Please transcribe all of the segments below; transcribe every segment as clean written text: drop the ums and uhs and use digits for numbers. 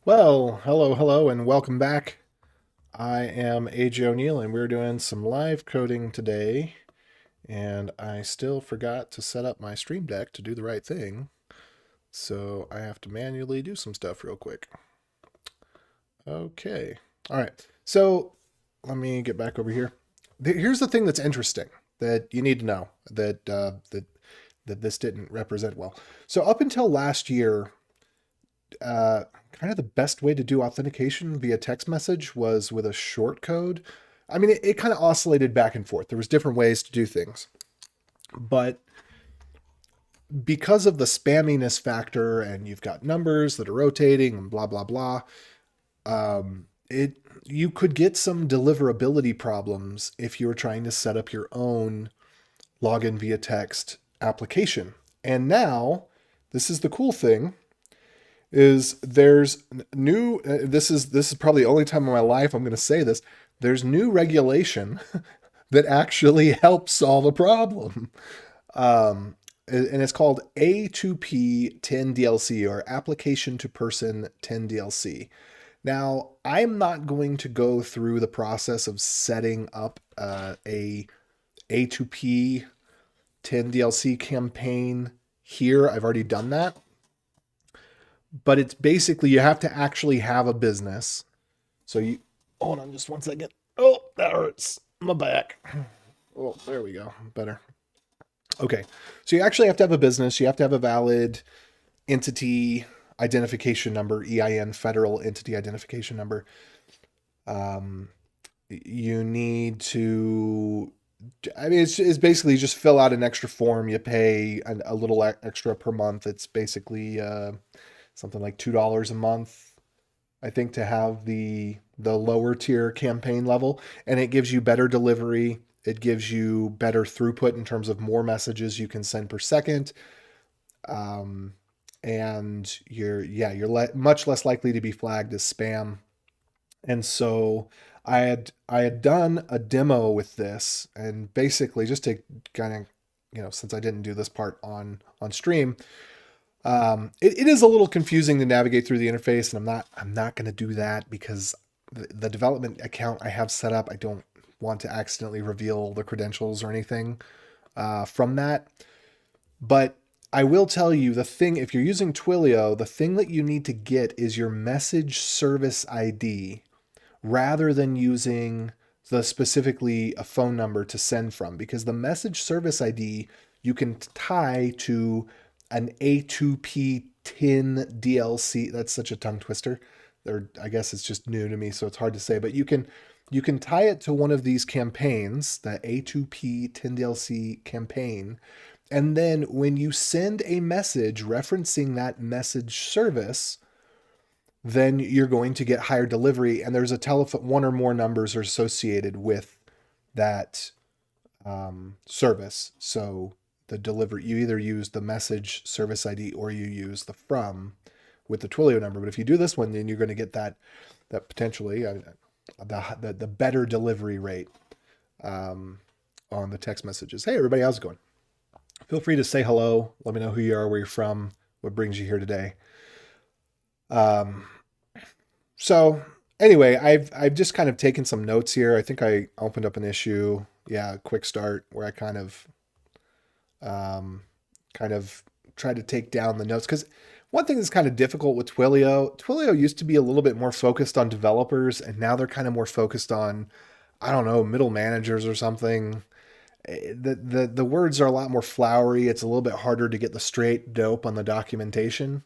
Well, hello, and welcome back. I am AJ O'Neill, and we're doing some live coding today. And I still forgot to set up my Stream Deck to do the right thing, so I have to manually do some stuff real quick. Okay. All right. So let me get back over here. Here's the thing that's interesting that you need to know that this didn't represent well. So up until last year, kind of the best way to do authentication via text message was with a short code. I mean, it kind of oscillated back and forth. There was different ways to do things, but because of the spamminess factor, and you've got numbers that are rotating and blah blah blah, it you could get some deliverability problems if you were trying to set up your own login via text application. And now, this is the cool thing is there's new this is probably the only time in my life I'm going to say this. There's new regulation that actually helps solve a problem. And it's called A2P 10DLC, or Application to Person 10DLC. Now, I'm not going to go through the process of setting up a A2P 10DLC campaign here. I've already done that. But it's basically you have to actually have a business. So you hold on just 1 second. Oh, that hurts. My back. Oh, there we go. Better. Okay. So you actually have to have a business. You have to have a valid entity identification number, EIN, federal entity identification number. Um, you need to, I mean, it's basically just fill out an extra form. You pay a little extra per month. It's basically something like $2 a month, I think, to have the lower tier campaign level, and it gives you better delivery. It gives you better throughput in terms of more messages you can send per second. Um, and you're much less likely to be flagged as spam. And so I had done a demo with this, and basically just to kind of, since I didn't do this part on stream, it is a little confusing to navigate through the interface, and I'm not going to do that because the development account I have set up, I don't want to accidentally reveal the credentials or anything from that. But I will tell you the thing, if you're using Twilio, the thing that you need to get is your message service ID rather than using the specifically a phone number to send from, because the message service ID you can tie to an A2P 10 DLC. That's such a tongue twister. Or I guess it's just new to me, so it's hard to say. But you can tie it to one of these campaigns, the A2P 10 DLC campaign, and then when you send a message referencing that message service, then you're going to get higher delivery. And there's a telephone, one or more numbers are associated with that service. So the delivery, you either use the message service ID or you use the from with the Twilio number. But if you do this one, then you're going to get that potentially the better delivery rate on the text messages. Hey everybody, how's it going? Feel free to say hello. Let me know who you are, where you're from, what brings you here today. Um, so anyway, I've just kind of taken some notes here. I think I opened up an issue. Yeah, quick start where I um, kind of tried to take down the notes, because one thing that's kind of difficult with Twilio used to be a little bit more focused on developers, and now they're kind of more focused on, I don't know, middle managers or something. The words are a lot more flowery. It's a little bit harder to get the straight dope on the documentation.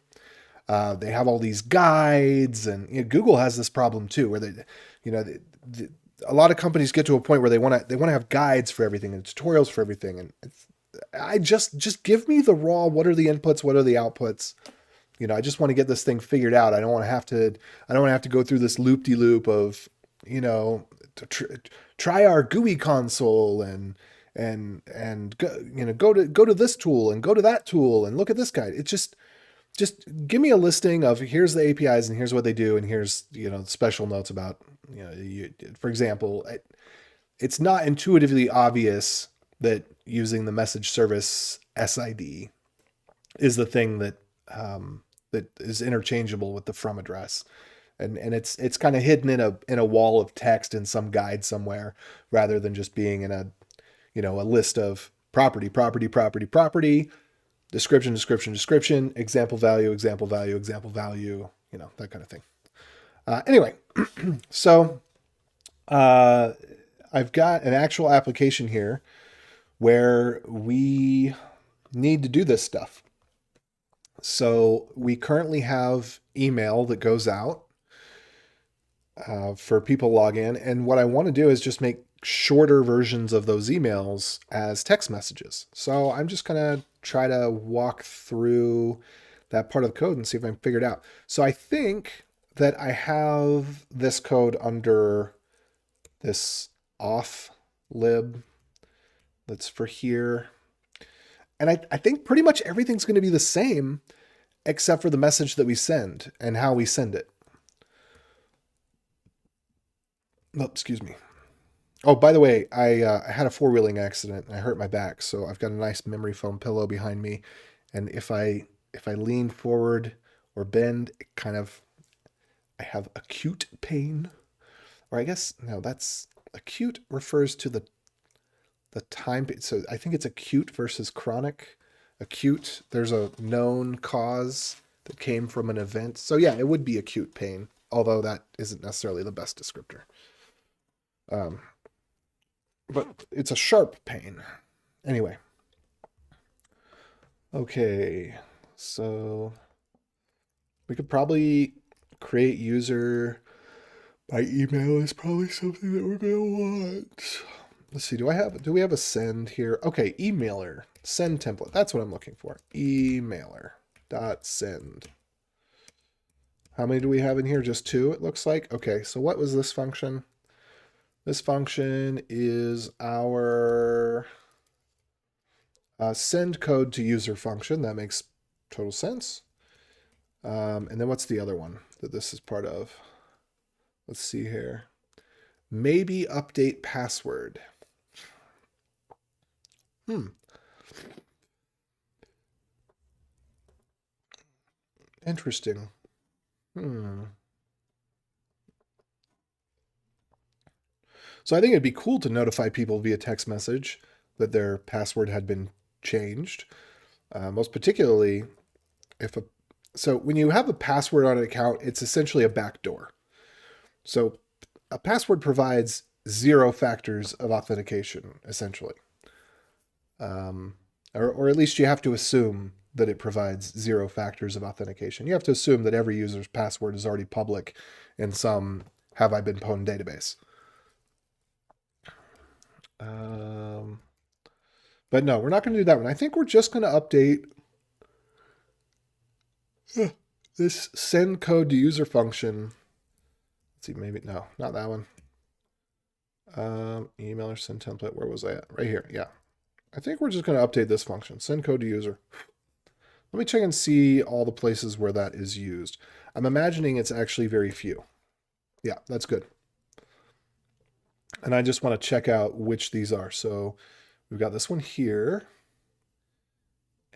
They have all these guides, and Google has this problem too, where you know, a lot of companies get to a point where they want to have guides for everything and tutorials for everything, and I just give me the raw. What are the inputs? What are the outputs? I just want to get this thing figured out. I don't want to have to. I don't want to have to go through this loop de loop of try our GUI console and go to this tool and go to that tool and look at this guide. It's just give me a listing of here's the APIs and here's what they do and here's special notes about for example, it's not intuitively obvious that using the message service SID is the thing that that is interchangeable with the from address. And it's kind of hidden in a wall of text in some guide somewhere, rather than just being in a, a list of property, property, property, property, description, description, description, example value, example value, example value, that kind of thing. Anyway, so I've got an actual application here where we need to do this stuff. So we currently have email that goes out for people to log in. And what I want to do is just make shorter versions of those emails as text messages. So I'm just going to try to walk through that part of the code and see if I can figure it out. So I think that I have this code under this auth lib that's for here. And I think pretty much everything's going to be the same except for the message that we send and how we send it. Oh, excuse me. Oh, by the way, I had a four-wheeling accident and I hurt my back, so I've got a nice memory foam pillow behind me. And if I lean forward or bend, I have acute pain. Or I guess, no, that's acute refers to the time. So I think it's acute versus chronic. Acute, there's a known cause that came from an event. So yeah, it would be acute pain, although that isn't necessarily the best descriptor. But it's a sharp pain. Anyway. Okay, so we could probably create user by email is probably something that we're gonna want. Let's see, do we have a send here? Okay, emailer, send template. That's what I'm looking for. Emailer dot send. How many do we have in here? Just two, it looks like. Okay, so what was this function? This function is our send code to user function. That makes total sense. And then what's the other one that this is part of? Let's see here. Maybe update password. Interesting. So I think it'd be cool to notify people via text message that their password had been changed. Most particularly so when you have a password on an account, it's essentially a backdoor. So a password provides 0 factors of authentication, essentially. Or at least you have to assume that it provides 0 factors of authentication. You have to assume that every user's password is already public in some have I been pwned database. But no, we're not going to do that one. I think we're just going to update this send code to user function. Let's see, maybe, no, not that one. Email or send template, where was I at? Right here, yeah. I think we're just going to update this function, send code to user. Let me check and see all the places where that is used. I'm imagining it's actually very few. Yeah, that's good. And I just want to check out which these are. So we've got this one here.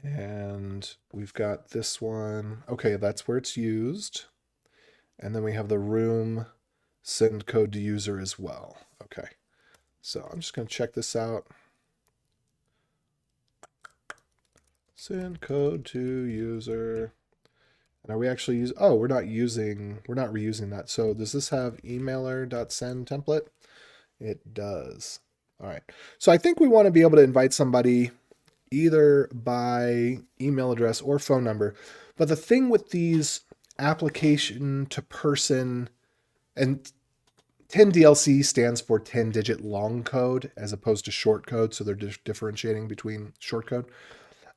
And we've got this one. Okay, that's where it's used. And then we have the room send code to user as well. Okay, so I'm just going to check this out. Send code to user. And are we actually using, oh, we're not reusing that. So does this have emailer.send template? It does. All right. So I think we want to be able to invite somebody either by email address or phone number. But the thing with these application to person, and 10DLC stands for 10-digit long code as opposed to short code. So they're differentiating between short code.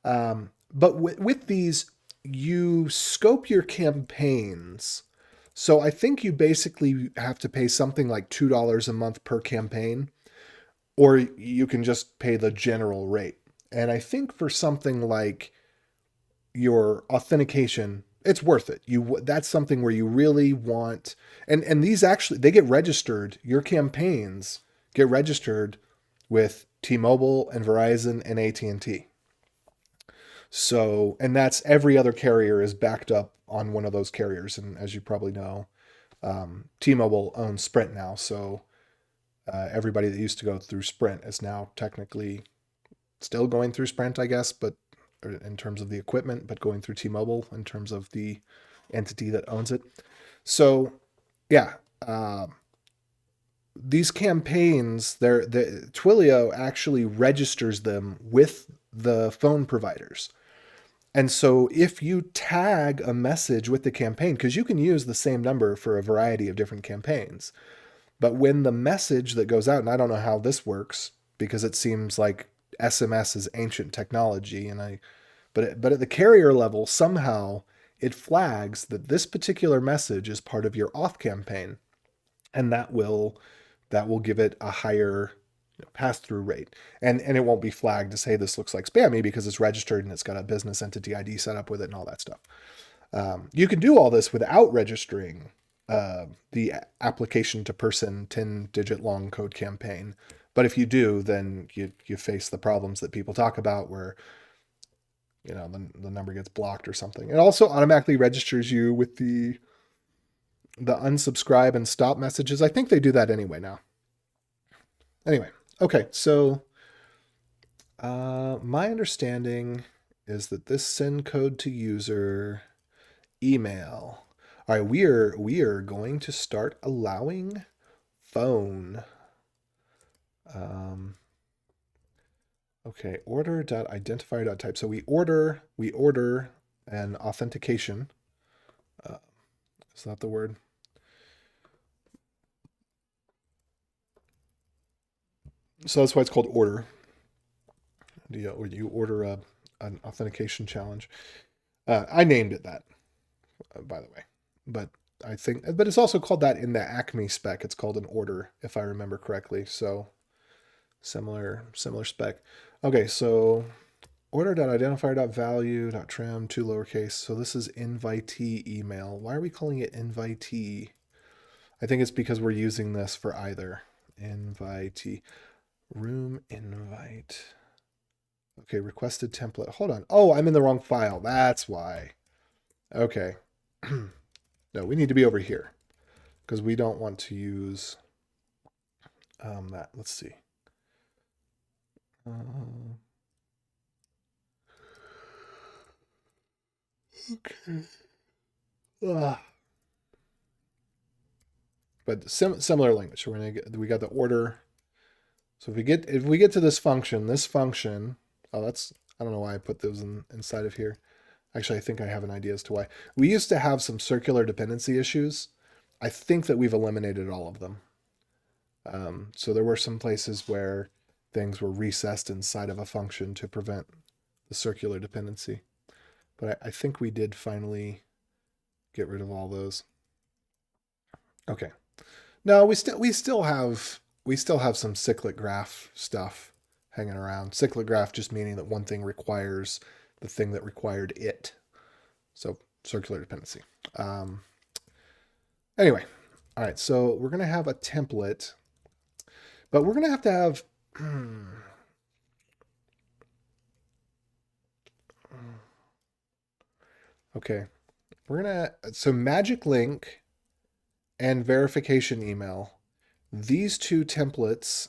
But with these, you scope your campaigns. So I think you basically have to pay something like $2 a month per campaign, or you can just pay the general rate. And I think for something like your authentication, it's worth it. That's something where you really want, and these actually, they get registered, your campaigns get registered with T-Mobile and Verizon and AT&T. So, and that's every other carrier is backed up on one of those carriers. And as you probably know, T-Mobile owns Sprint now, so everybody that used to go through Sprint is now technically still going through Sprint, I guess, but in terms of the equipment, but going through T-Mobile in terms of the entity that owns it. So, yeah, these campaigns, the Twilio actually registers them with the phone providers. And so if you tag a message with the campaign, because you can use the same number for a variety of different campaigns, but when the message that goes out, and I don't know how this works because it seems like SMS is ancient technology, but at the carrier level, somehow it flags that this particular message is part of your auth campaign, and that will give it a higher pass-through rate. And it won't be flagged to say this looks like spammy because it's registered and it's got a business entity ID set up with it and all that stuff. You can do all this without registering the application to person 10-digit long code campaign. But if you do, then you face the problems that people talk about where the number gets blocked or something. It also automatically registers you with the unsubscribe and stop messages. I think they do that anyway now. Anyway, okay, so my understanding is that this send code to user email. All right, we are going to start allowing phone. Okay, order.identifier.type. So we order an authentication. Is that the word? So that's why it's called order. You order an authentication challenge. I named it that, by the way. But it's also called that in the Acme spec. It's called an order, if I remember correctly. So similar spec. Okay, so order.identifier.value.trim, 2 lowercase. So this is invitee email. Why are we calling it invitee? I think it's because we're using this for either. Invitee. Room invite. Okay, requested template. Hold on. Oh, I'm in the wrong file. That's why. Okay. No, we need to be over here because we don't want to use that. Let's see. Okay. But similar language. So we got the order. So if we get to this function, oh, I don't know why I put those inside of here. Actually, I think I have an idea as to why. We used to have some circular dependency issues. I think that we've eliminated all of them. So there were some places where things were recessed inside of a function to prevent the circular dependency. But I think we did finally get rid of all those. Okay. No, we still have some cyclic graph stuff hanging around. Cyclic graph just meaning that one thing requires the thing that required it. So circular dependency. Anyway, all right, so we're going to have a template, but we're going to have okay, so magic link and verification email, these two templates,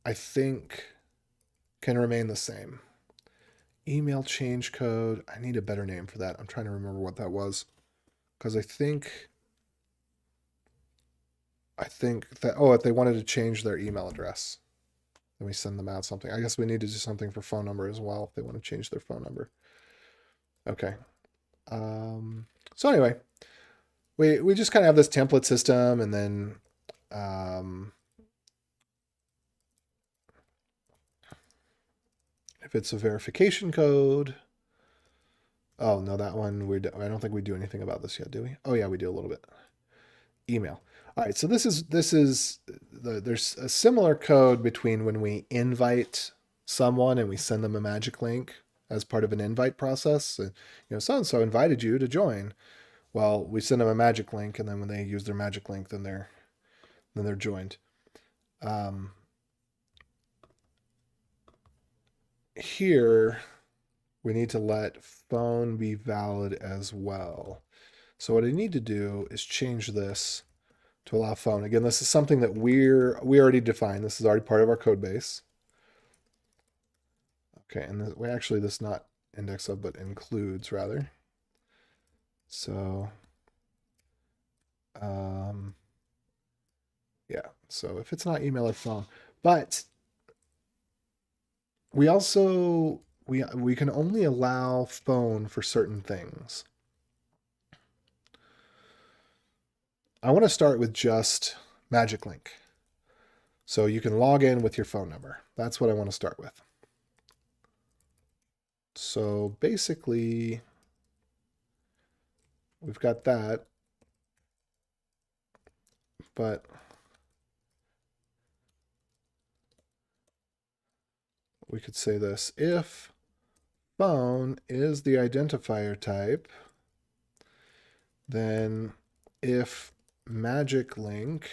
I think, can remain the same. Email change code. I need a better name for that. I'm trying to remember what that was. Because I think that, if they wanted to change their email address, then we send them out something. I guess we need to do something for phone number as well if they want to change their phone number. Okay. So anyway, we just kind of have this template system, and then if it's a verification code, oh no, that one I don't think we do anything about this yet, do we? Oh yeah, we do a little bit. Email. All right, so there's a similar code between when we invite someone and we send them a magic link as part of an invite process. So-and-so invited you to join. Well, we send them a magic link, and then when they use their magic link, then they're joined. Here, we need to let phone be valid as well. So what I need to do is change this to allow phone. Again, this is something that we already defined. This is already part of our code base. Okay, and this is not index of, but includes rather. So, yeah, so if it's not email or phone, but we also, we can only allow phone for certain things. I want to start with just Magic Link. So you can log in with your phone number. That's what I want to start with. So basically, we've got that, but we could say this: if phone is the identifier type, then if magic link,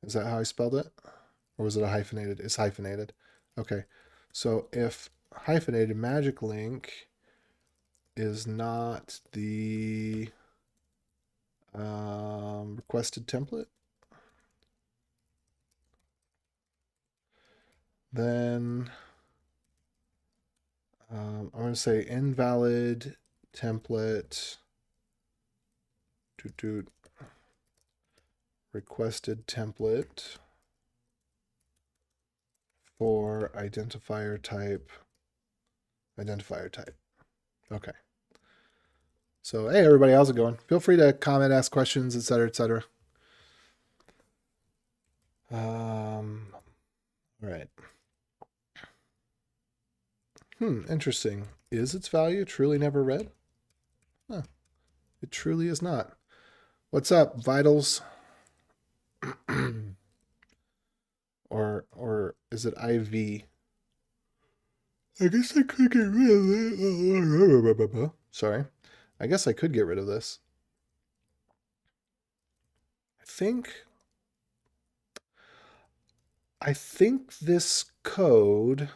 is that how I spelled it? Or was it a hyphenated? It's hyphenated. Okay. So if hyphenated magic link is not the requested template, then I'm going to say invalid template requested template for identifier type. Okay. So, hey, everybody, how's it going? Feel free to comment, ask questions, etc., etc. All right. Interesting. Is its value truly never read? Huh. It truly is not. What's up, Vitals? or is it IV? I guess I could get rid of it. Sorry. I guess I could get rid of this. I think this code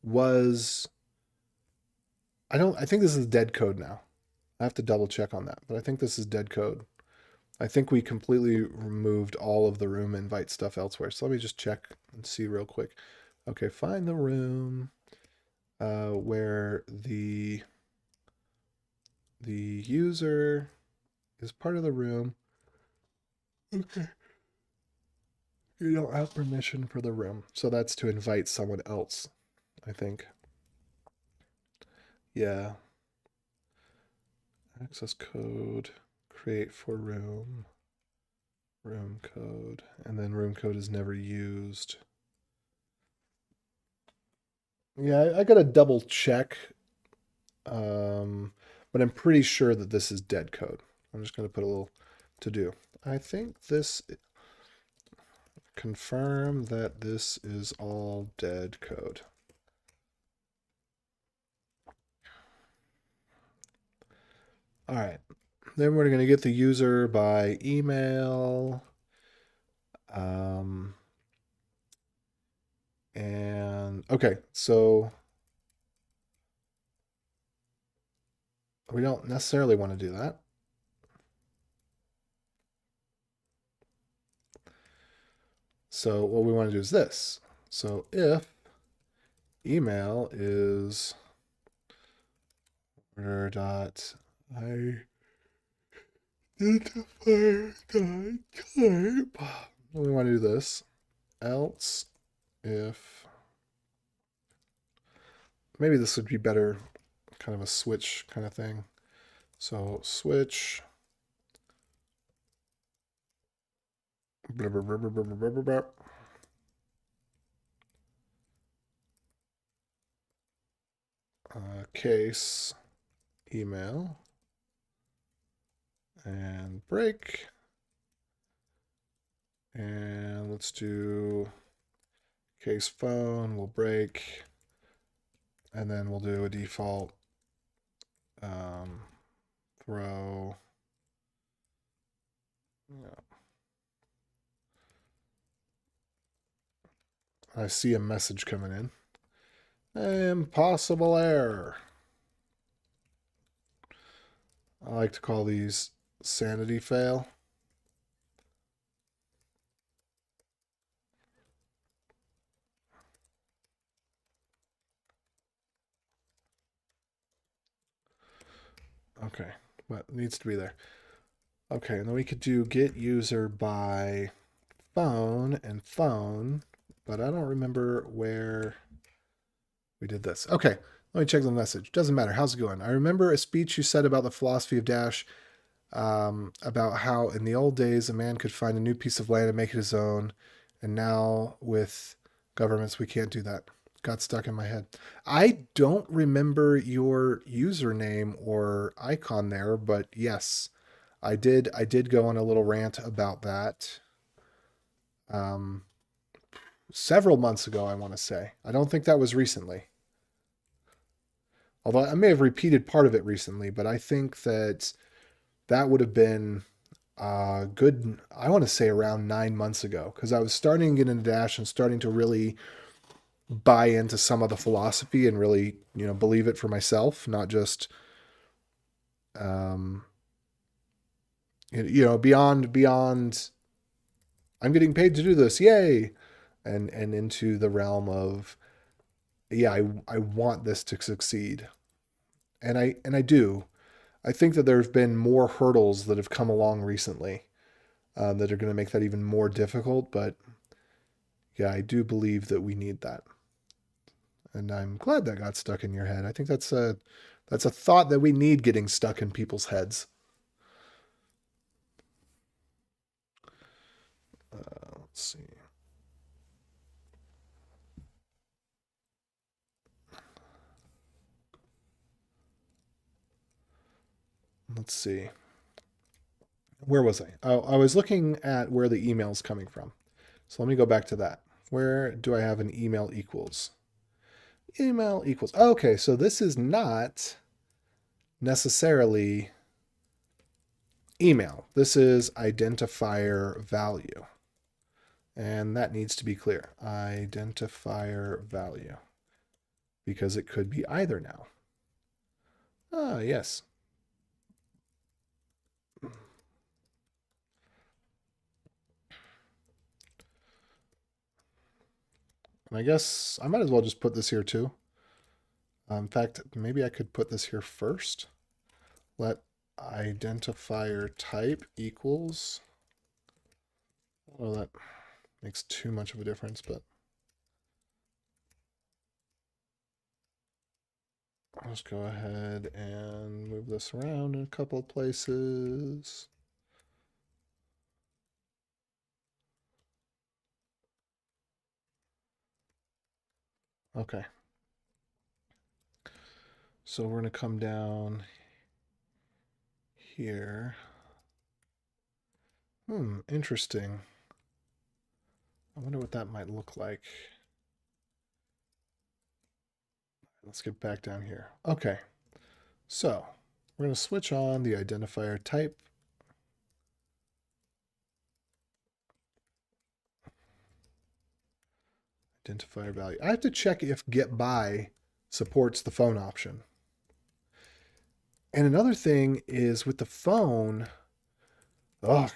was, I think this is dead code now. I have to double check on that, but I think this is dead code. I think we completely removed all of the room invite stuff elsewhere. So let me just check and see real quick. Okay, find the room where the user is part of the room. Okay. You don't have permission for the room. So that's to invite someone else, I think. Yeah. Access code, create for room code, and then room code is never used. Yeah, I gotta double check, but I'm pretty sure that this is dead code. I'm just gonna put a little to do. I think this, confirm that this is all dead code. All right, then we're gonna get the user by email. And okay, so we don't necessarily want to do that. So what we want to do is this. So if email is order dot identifier dot type, we want to do this. Else if, maybe this would be better, kind of a switch kind of thing. So switch blah, blah, blah, blah, blah, blah, blah, blah. Case email and break, and let's do case phone, we'll break, and then we'll do a default throw. Yeah. I see a message coming in. Impossible error. I like to call these sanity fail. Okay, what needs to be there? Okay, and then we could do get user by phone and phone, but I don't remember where we did this. Okay, let me check the message. Doesn't matter. How's it going? I remember a speech you said about the philosophy of Dash, about how in the old days a man could find a new piece of land and make it his own, and now with governments we can't do that. Got stuck in my head. I don't remember your username or icon there, but yes, I did. I did go on a little rant about that. Um, Several months ago, I want to say. I don't think that was recently. Although I may have repeated part of it recently, but I think that that would have been good, I want to say around 9 months ago, because I was starting to get into Dash and starting to really buy into some of the philosophy and really, believe it for myself, not just, um, beyond, I'm getting paid to do this, yay, and into the realm of, yeah, I want this to succeed, and I do. I think that there have been more hurdles that have come along recently that are going to make that even more difficult. But yeah, I do believe that we need that, and I'm glad that got stuck in your head. I think that's a thought that we need getting stuck in people's heads. Let's see. Let's see. Where was I? Oh, I was looking at where the email is coming from. So let me go back to that. Where do I have an email equals? Email equals. Okay, so this is not necessarily email. This is identifier value. And that needs to be clear. Identifier value. Because it could be either now. Ah, yes. And I guess I might as well just put this here too. In fact, maybe I could put this here first. Let identifier type equals. Well, that makes too much of a difference, but I'll just go ahead and move this around in a couple of places. Okay. So we're going to come down here. Interesting. I wonder what that might look like. Let's get back down here. Okay. So we're going to switch on the identifier type. Identifier value. I have to check if get by supports the phone option. And another thing is with the phone, ugh,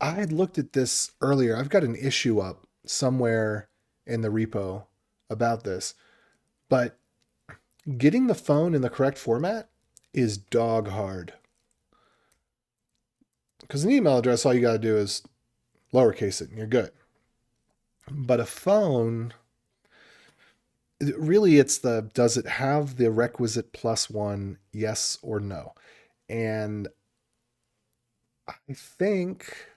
I had looked at this earlier. I've got an issue up somewhere in the repo about this, but getting the phone in the correct format is dog hard. Because an email address, all you got to do is lowercase it and you're good. But a phone, really, it's the does it have the requisite +1, yes or no? And I think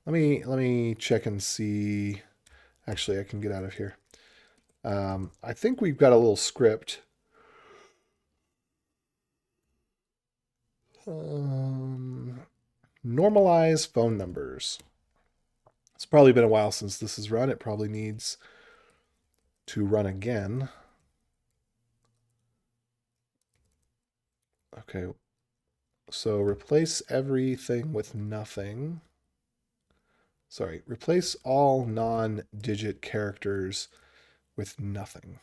let me check and see. Actually, I can get out of here. I think we've got a little script. Normalize phone numbers. It's probably been a while since this has run. It probably needs to run again. Okay, so replace everything with nothing. Sorry, replace all non-digit characters with nothing.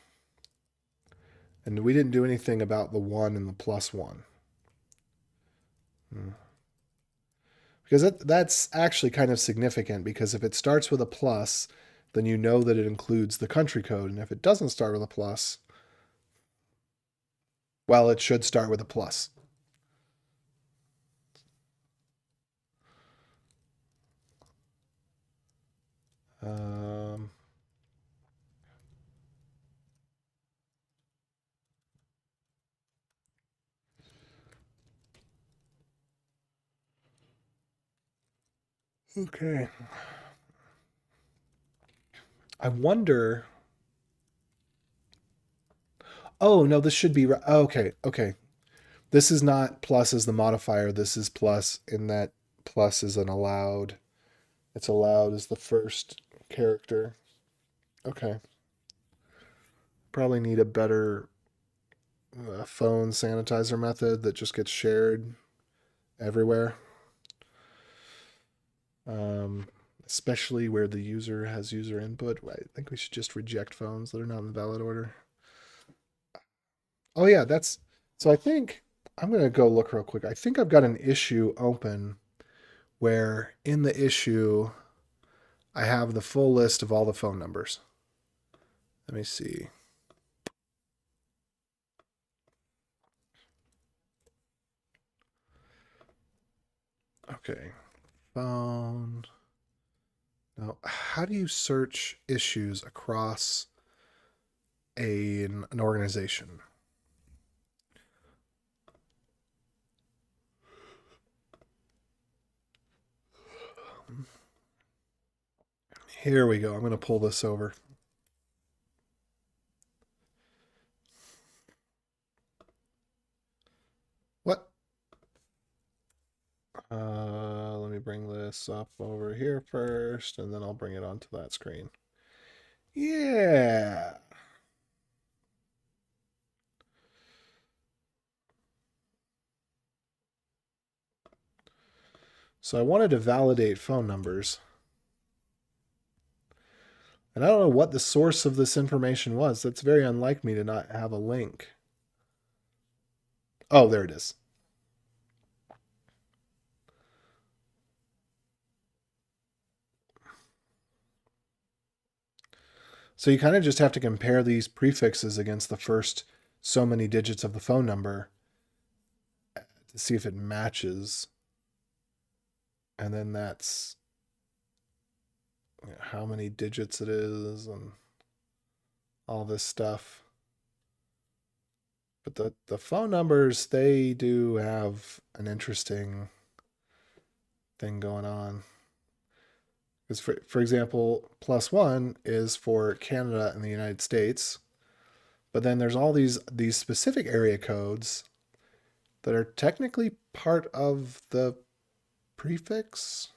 And we didn't do anything about the 1 and the +1. Because that's actually kind of significant, because if it starts with a plus, then you know that it includes the country code. And if it doesn't start with a plus, well, it should start with a plus. Um, okay. I wonder. Oh, no, this should be. Okay, okay. This is not plus as the modifier. This is plus in that plus is an allowed. It's allowed as the first character. Okay. Probably need a better phone sanitizer method that just gets shared everywhere. Um, Especially where the user has user input. I think we should just reject phones that are not in valid order. Oh yeah, that's so I think I'm gonna go look real quick. I think I've got an issue open where in the issue I have the full list of all the phone numbers. Let me see. Okay. Phone. Now, how do you search issues across an organization? Here we go. I'm going to pull this over. What? Let me bring this up over here first, and then I'll bring it onto that screen. Yeah. So I wanted to validate phone numbers. And I don't know what the source of this information was. That's very unlike me to not have a link. Oh, there it is. So you kind of just have to compare these prefixes against the first so many digits of the phone number to see if it matches. And then that's how many digits it is and all this stuff. But the phone numbers, they do have an interesting thing going on. Because for example, +1 is for Canada and the United States, but then there's all these specific area codes that are technically part of the prefix.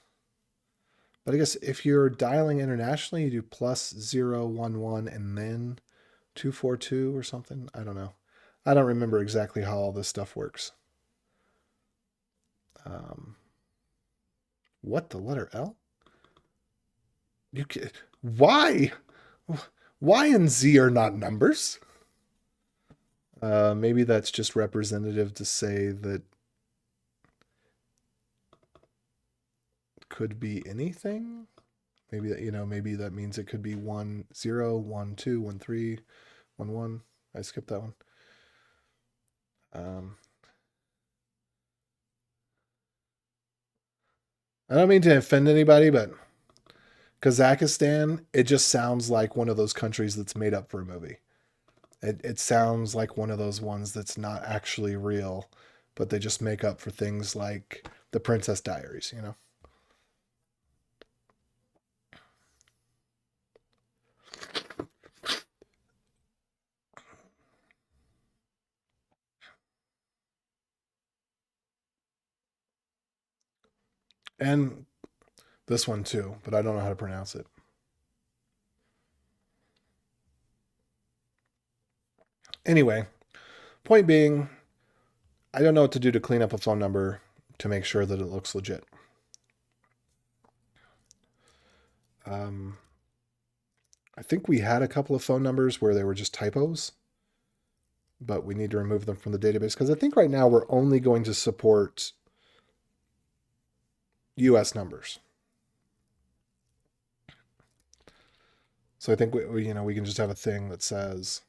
But I guess if you're dialing internationally, you do +011 and then 242 or something. I don't know. I don't remember exactly how all this stuff works. Um, what, the letter L? You can, why? Y and Z are not numbers. Maybe that's just representative to say that could be anything. Maybe that, maybe that means it could be 1 0, 1 2, 1 3, 1 1. I skipped that one. Um, I don't mean to offend anybody, but Kazakhstan, it just sounds like one of those countries that's made up for a movie. It sounds like one of those ones that's not actually real, but they just make up for things like the Princess Diaries. And this one too, but I don't know how to pronounce it. Anyway, point being, I don't know what to do to clean up a phone number to make sure that it looks legit. I think we had a couple of phone numbers where they were just typos. but we need to remove them from the database because I think right now we're only going to support US numbers. So I think we can just have a thing that says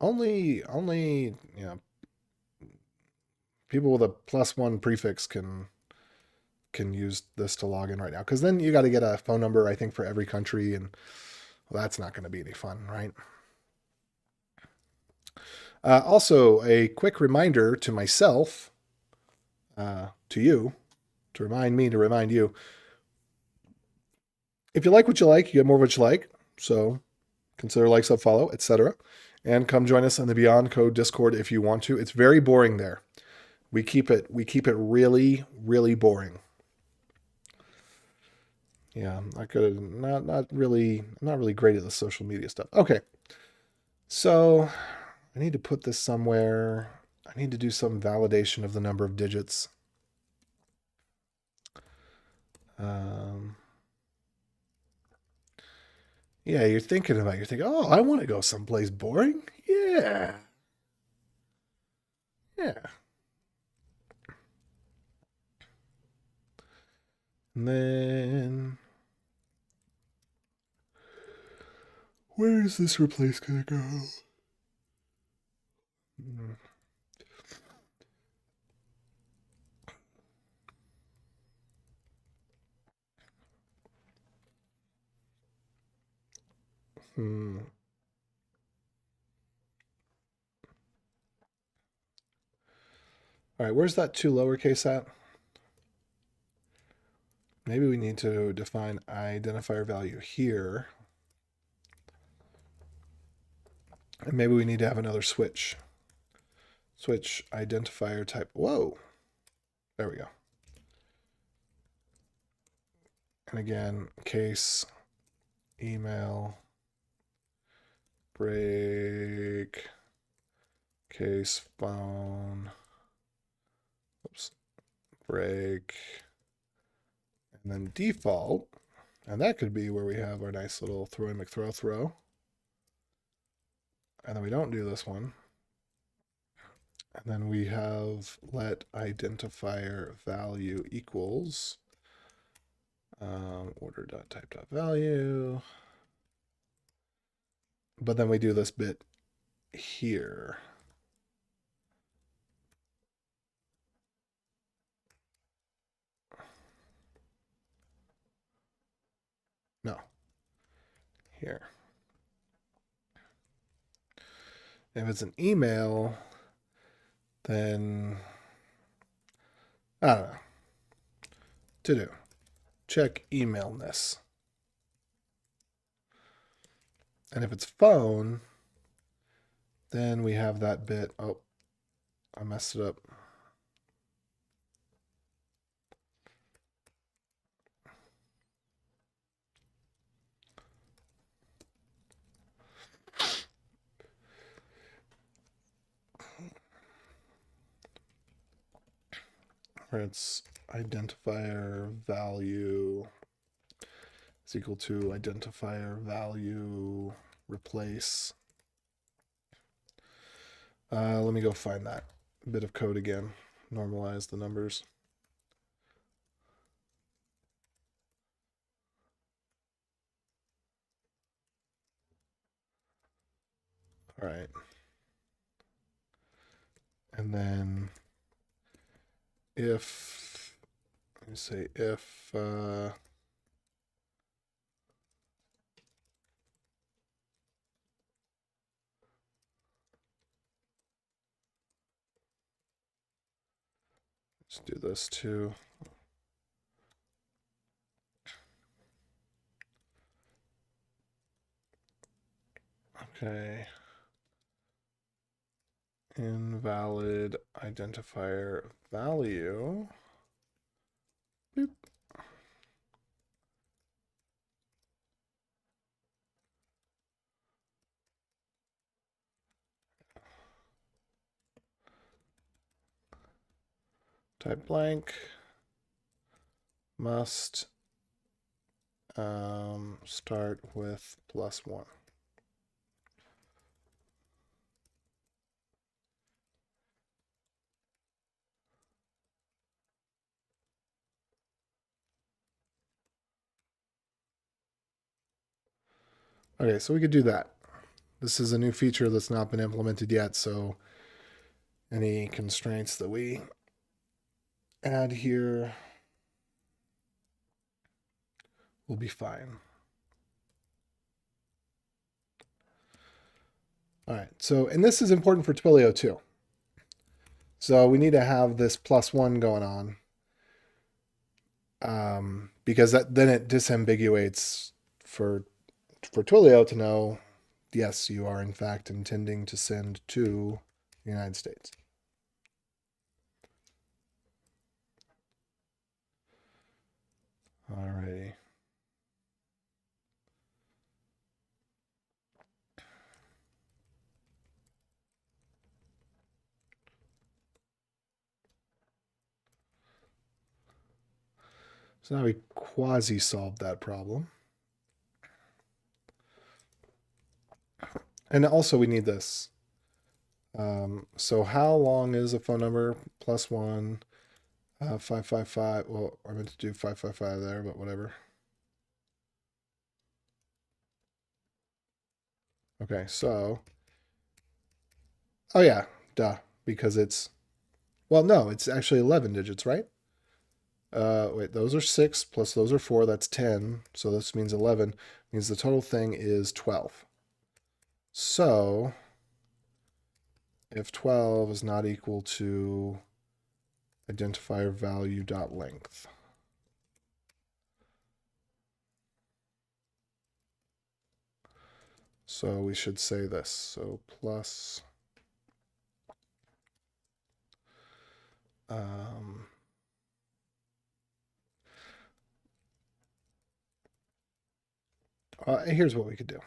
only people with a +1 prefix can use this to log in right now. Because then you got to get a phone number, I think, for every country, and well, that's not going to be any fun, right? Also, a quick reminder to myself, to you, to remind me to remind you. If you like what you like, you get more of what you like. So consider like, sub, follow, etc. And come join us on the Beyond Code Discord if you want to. It's very boring there. We keep it really, really boring. Yeah, I'm not really great at the social media stuff. Okay. So I need to put this somewhere. I need to do some validation of the number of digits. Yeah, you're thinking, oh, I want to go someplace boring. Yeah. Yeah. And then where is this replace gonna go? All right, where's that 2 lowercase at? Maybe we need to define identifier value here. And maybe we need to have another switch. Switch identifier type. Whoa. There we go. And again, case, email, break, case, phone, oops, break, and then default. And that could be where we have our nice little throw throw. And then we don't do this one. And then we have let identifier value equals order.type.value. But then we do this bit here. No. Here. If it's an email, then I don't know. To do. Check emailness. And if it's phone, then we have that bit. Oh, I messed it up. Where it's identifier value is equal to identifier value replace. Let me go find that bit of code again. Normalize the numbers. All right. And then if, let me say if, let's do this too. Okay. Invalid identifier value. Boop. Type blank. Must start with +1. Okay, so we could do that. This is a new feature that's not been implemented yet, so any constraints that we add here will be fine. All right, so, and this is important for Twilio too. So we need to have this +1 going on, because then it disambiguates for Twilio to know, yes, you are in fact intending to send to the United States. Alrighty. So now we quasi-solved that problem. And also we need this. So how long is a phone number? +1, 555. Well, I meant to do 555 there, but whatever. Okay, so, oh yeah, duh, because it's, well, no, it's actually 11 digits, right? Wait, those are 6 plus those are 4, that's 10. So this means 11, means the total thing is 12. So if 12 is not equal to identifier value dot length, so we should say this. So plus here's what we could do.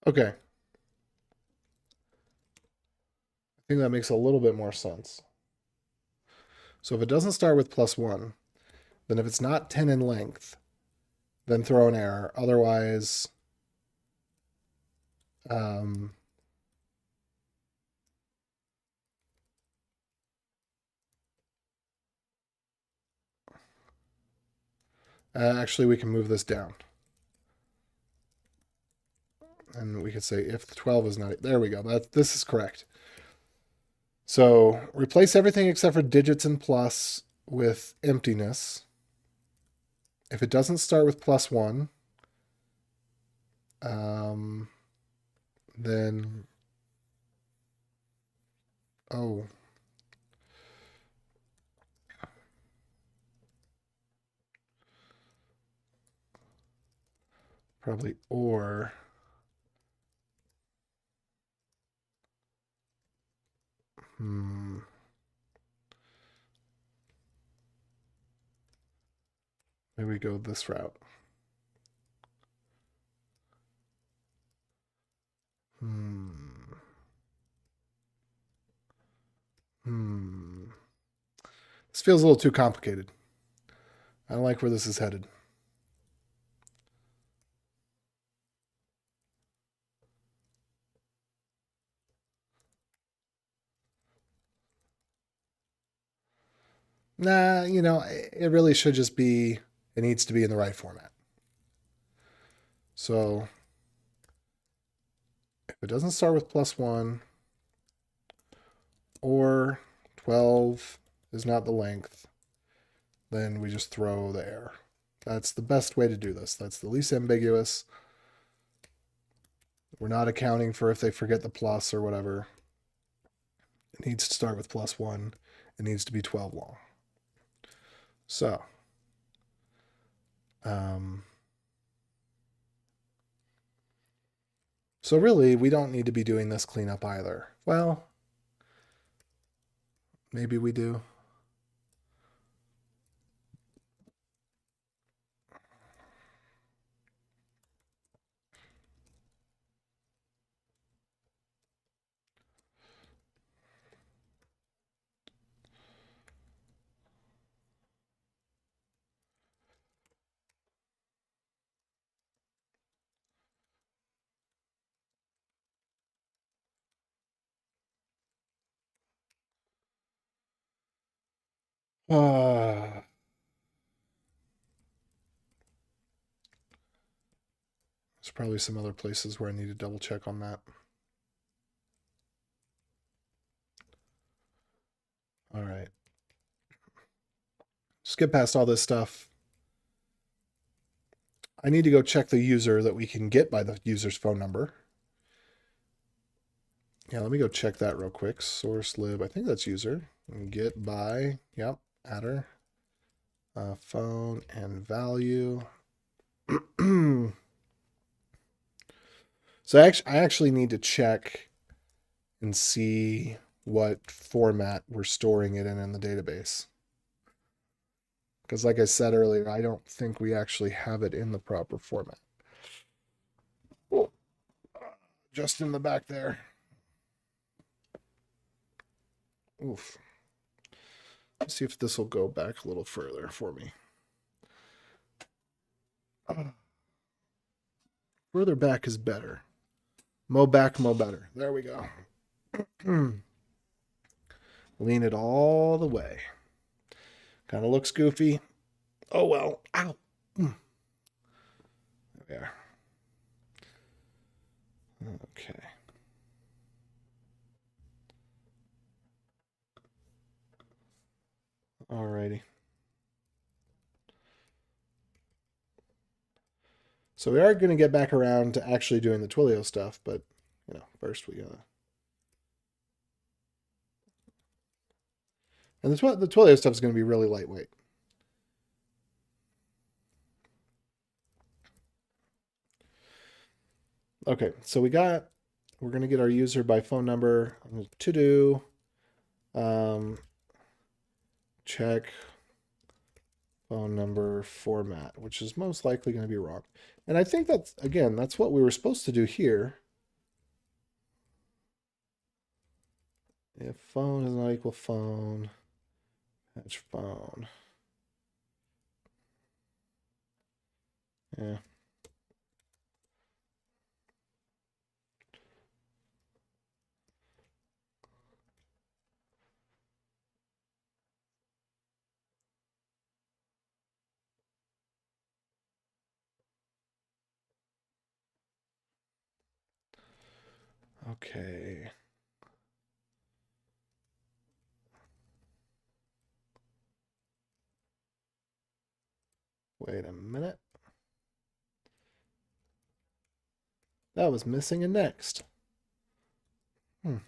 Okay. I think that makes a little bit more sense. So if it doesn't start with +1, then if it's not 10 in length, then throw an error. Otherwise, actually we can move this down. And we could say if the 12 is not, there we go. This is correct. So replace everything except for digits and plus with emptiness. If it doesn't start with +1, then, oh, probably or. Maybe we go this route. This feels a little too complicated. I don't like where this is headed. Nah, it really should just be, it needs to be in the right format. So if it doesn't start with +1 or 12 is not the length, then we just throw the error. That's the best way to do this. That's the least ambiguous. We're not accounting for if they forget the plus or whatever. It needs to start with +1. It needs to be 12 long. So, so really, we don't need to be doing this cleanup either. Well, maybe we do. There's probably some other places where I need to double check on that. All right. Skip past all this stuff. I need to go check the user that we can get by the user's phone number. Yeah, let me go check that real quick. Source lib, I think that's user. Get by, yep, adder, phone and value. So I actually need to check and see what format we're storing it in the database. Because like I said earlier, I don't think we actually have it in the proper format. Oh, just in the back there. Oof. Let's see if this will go back a little further for me. Further back is better. Mo back, mo better. There we go. Lean it all the way. Kind of looks goofy. Oh well. Ow. There we are. Okay. Alrighty. So we are going to get back around to actually doing the Twilio stuff, but first we gotta. And the Twilio stuff is going to be really lightweight. Okay, so we're going to get our user by phone number. To do check phone number format, which is most likely going to be wrong. And I think that's what we were supposed to do here. If phone is not equal phone, match phone. Yeah. Okay. Wait a minute. That was missing a next. All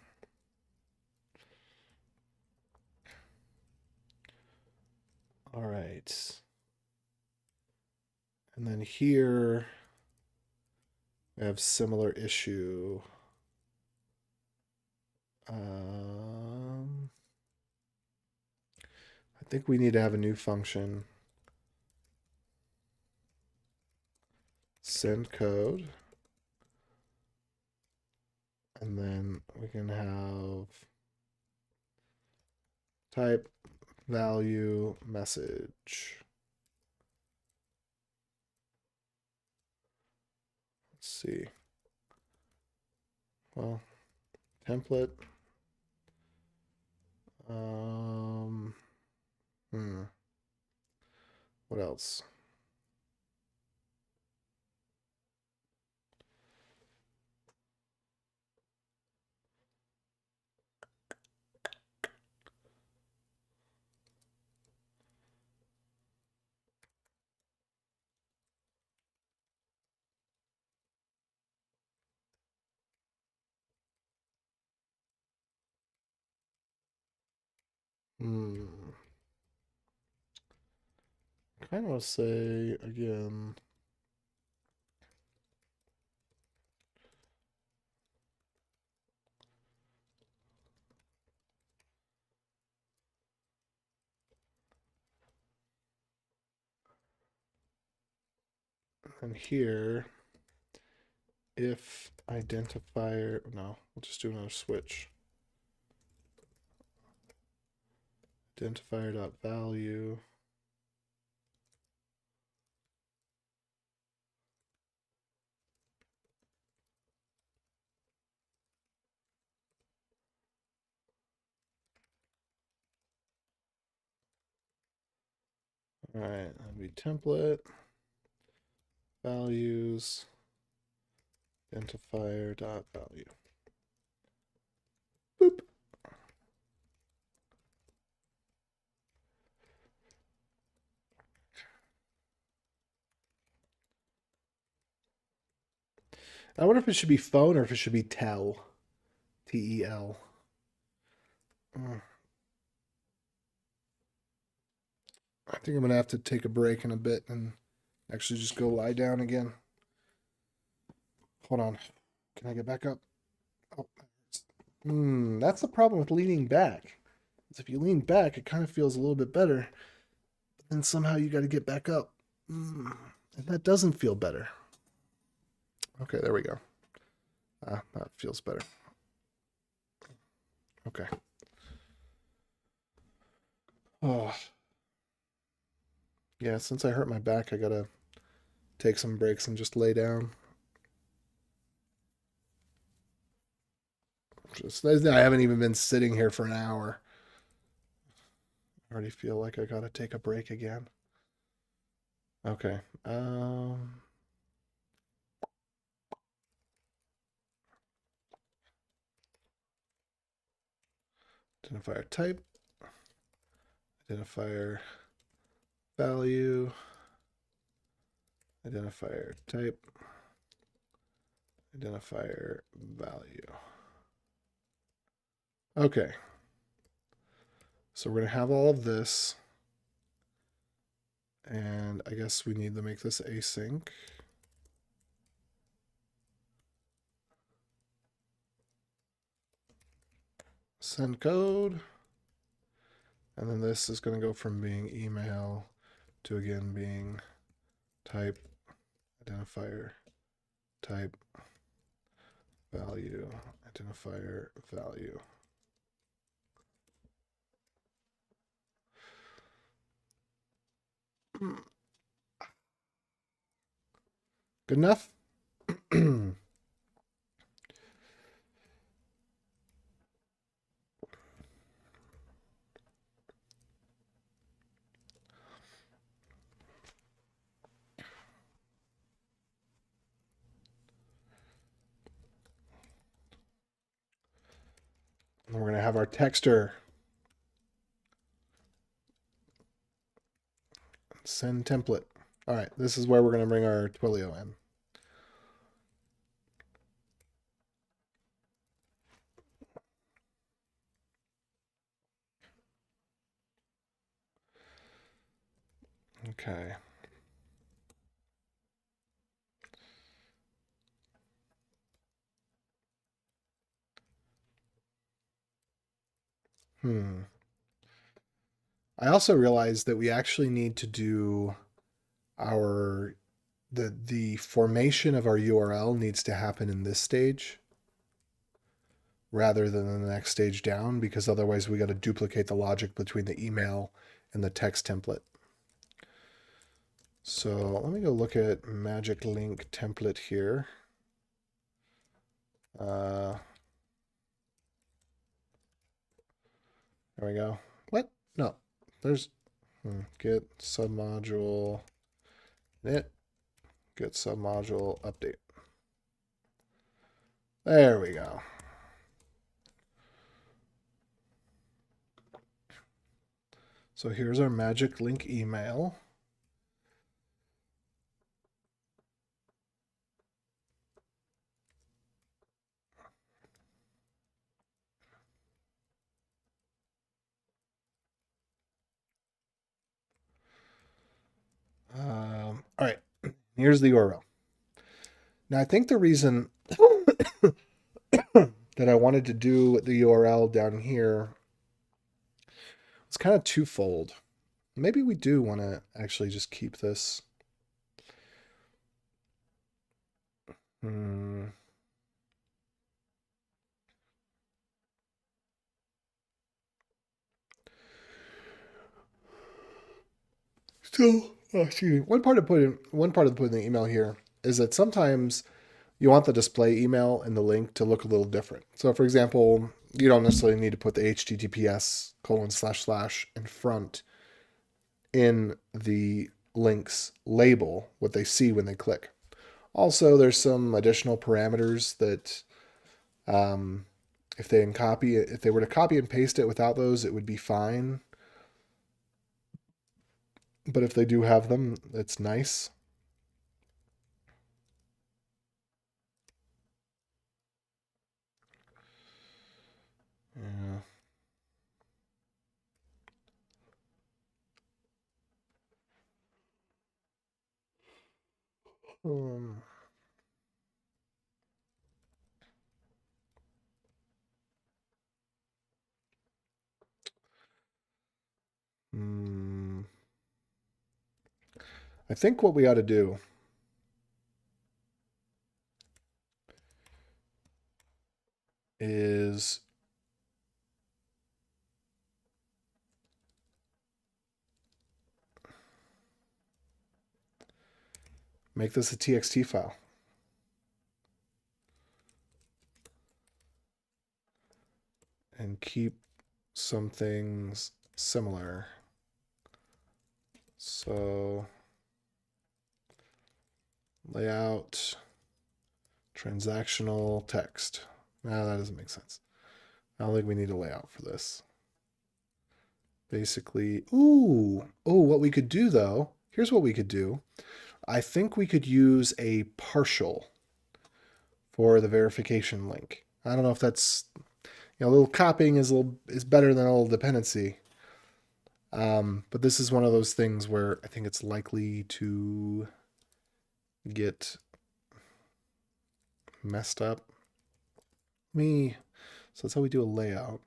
right. And then here we have similar issue. I think we need to have a new function. Send code. And then we can have type value message. Let's see. Well, template. What else? I kind of want to say again. And here, if identifier, no, we'll just do another switch. Identifier.value. All right, that'd be template, values, identifier dot value. Boop. I wonder if it should be phone or if it should be tel. Tel. I think I'm going to have to take a break in a bit and actually just go lie down again. Hold on. Can I get back up? Oh, that's the problem with leaning back. Is if you lean back, it kind of feels a little bit better. But then somehow you got to get back up. And that doesn't feel better. Okay, there we go. That feels better. Okay. Oh. Yeah, since I hurt my back, I gotta take some breaks and just lay down. I haven't even been sitting here for an hour. I already feel like I gotta take a break again. Okay. Identifier type. Identifier value. Identifier type. Identifier value. Okay. So we're going to have all of this. And I guess we need to make this async. Send code. And then this is going to go from being email to again being type, identifier, type, value, identifier, value. Good enough? And we're going to have our texter. Send template. All right, this is where we're going to bring our Twilio in. Okay. I also realized that we actually need to do our the formation of our URL needs to happen in this stage rather than the next stage down, because otherwise we got to duplicate the logic between the email and the text template. So let me go look at magic link template here. There we go. What? No, there's get submodule init, get submodule update. There we go. So here's our magic link email. All right, here's the URL. Now I think the reason that I wanted to do the URL down here was kind of twofold. Maybe we do want to actually just keep this. So, excuse me. One part of putting the email here is that sometimes you want the display email and the link to look a little different. So, for example, you don't necessarily need to put the HTTPS : / in front in the links label what they see when they click. Also, there's some additional parameters that if they were to copy and paste it without those, it would be fine. But if they do have them, it's nice. Yeah. Um, I think what we ought to do is make this a TXT file and keep some things similar. So layout, transactional text. No, that doesn't make sense. I don't think we need a layout for this. Basically, what we could do though, here's what we could do. I think we could use a partial for the verification link. I don't know if that's, a little copying is better than a little dependency. But this is one of those things where I think it's likely to get messed up. So that's how we do a layout.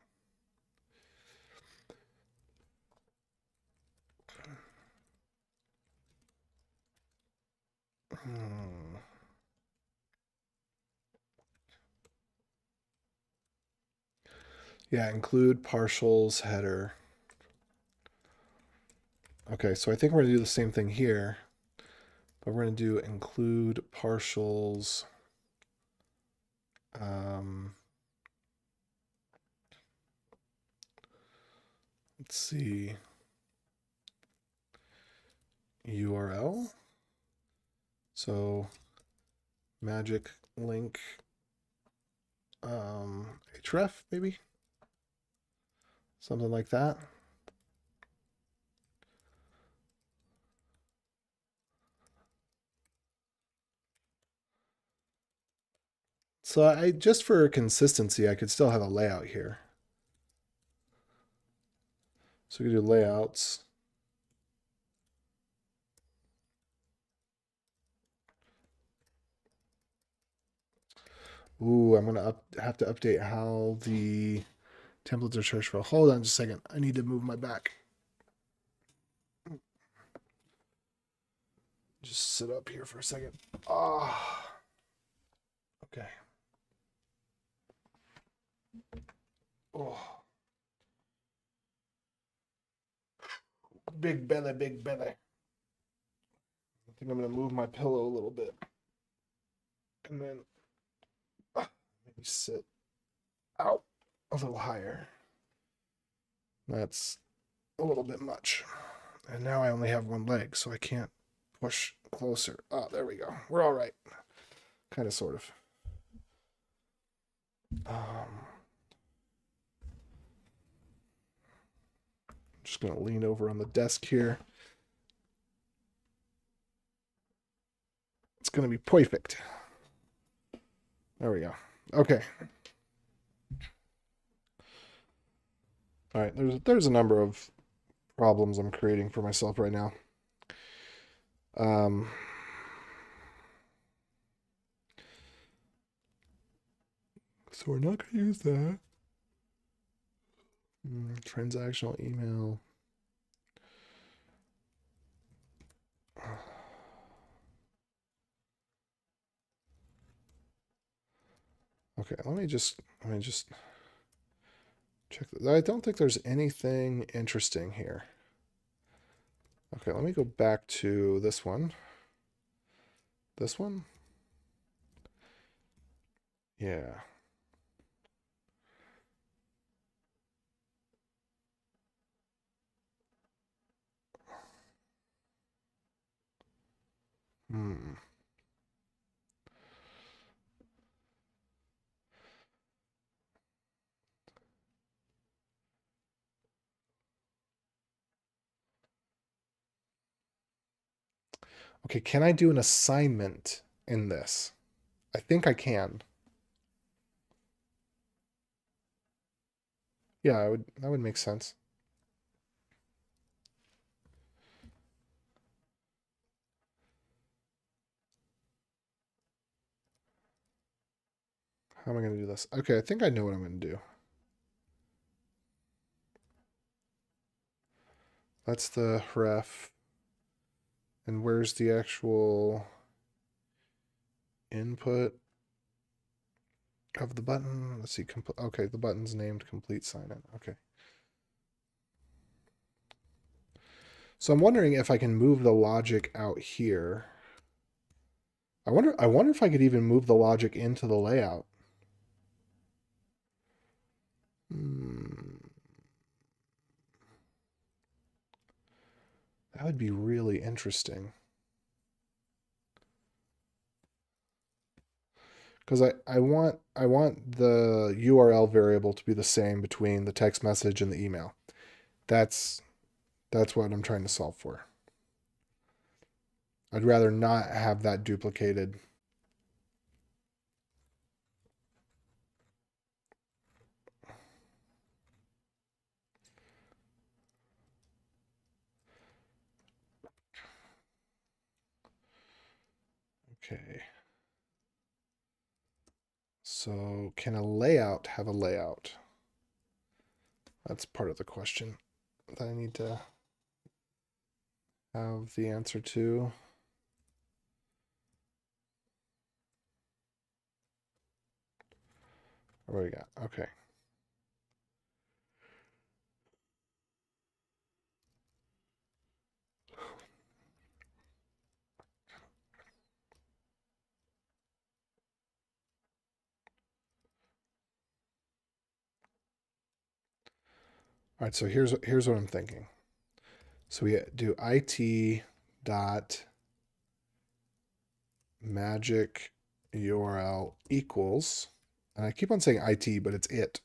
Yeah, include partials header. Okay, so I think we're going to do the same thing here, but we're going to do include partials. Let's see. URL. So magic link href maybe, something like that. So I just for consistency, I could still have a layout here. So we can do layouts. Ooh, I'm gonna have to update how the templates are searched for. Hold on just a second. I need to move my back. Just sit up here for a second. Ah. Okay. Oh. Big belly, big belly. I think I'm gonna move my pillow a little bit. And then maybe sit out a little higher. That's a little bit much. And now I only have one leg, so I can't push closer. Oh, there we go. We're all right. Kind of, sort of. Just going to lean over on the desk here. It's going to be perfect. There we go. Okay. All right. There's a number of problems I'm creating for myself right now. So we're not going to use that. Transactional email. Okay, let me just check this. I don't think there's anything interesting here. Okay, let me go back to this one. This one? Yeah. Hmm. Okay, can I do an assignment in this? I think I can. Yeah, that would make sense. How am I going to do this? Okay, I think I know what I'm going to do. That's the ref. And where's the actual input of the button? Let's see. Okay, the button's named complete sign in. Okay. So I'm wondering if I can move the logic out here. I wonder if I could even move the logic into the layout. Hmm. That would be really interesting. Because I want the URL variable to be the same between the text message and the email. That's that's what I'm trying to solve for. I'd rather not have that duplicated. Okay. So can a layout have a layout? That's part of the question that I need to have the answer to. What do we got? Okay. All right, so here's what I'm thinking. So we do it dot magic URL equals, and I keep on saying it, but it's it.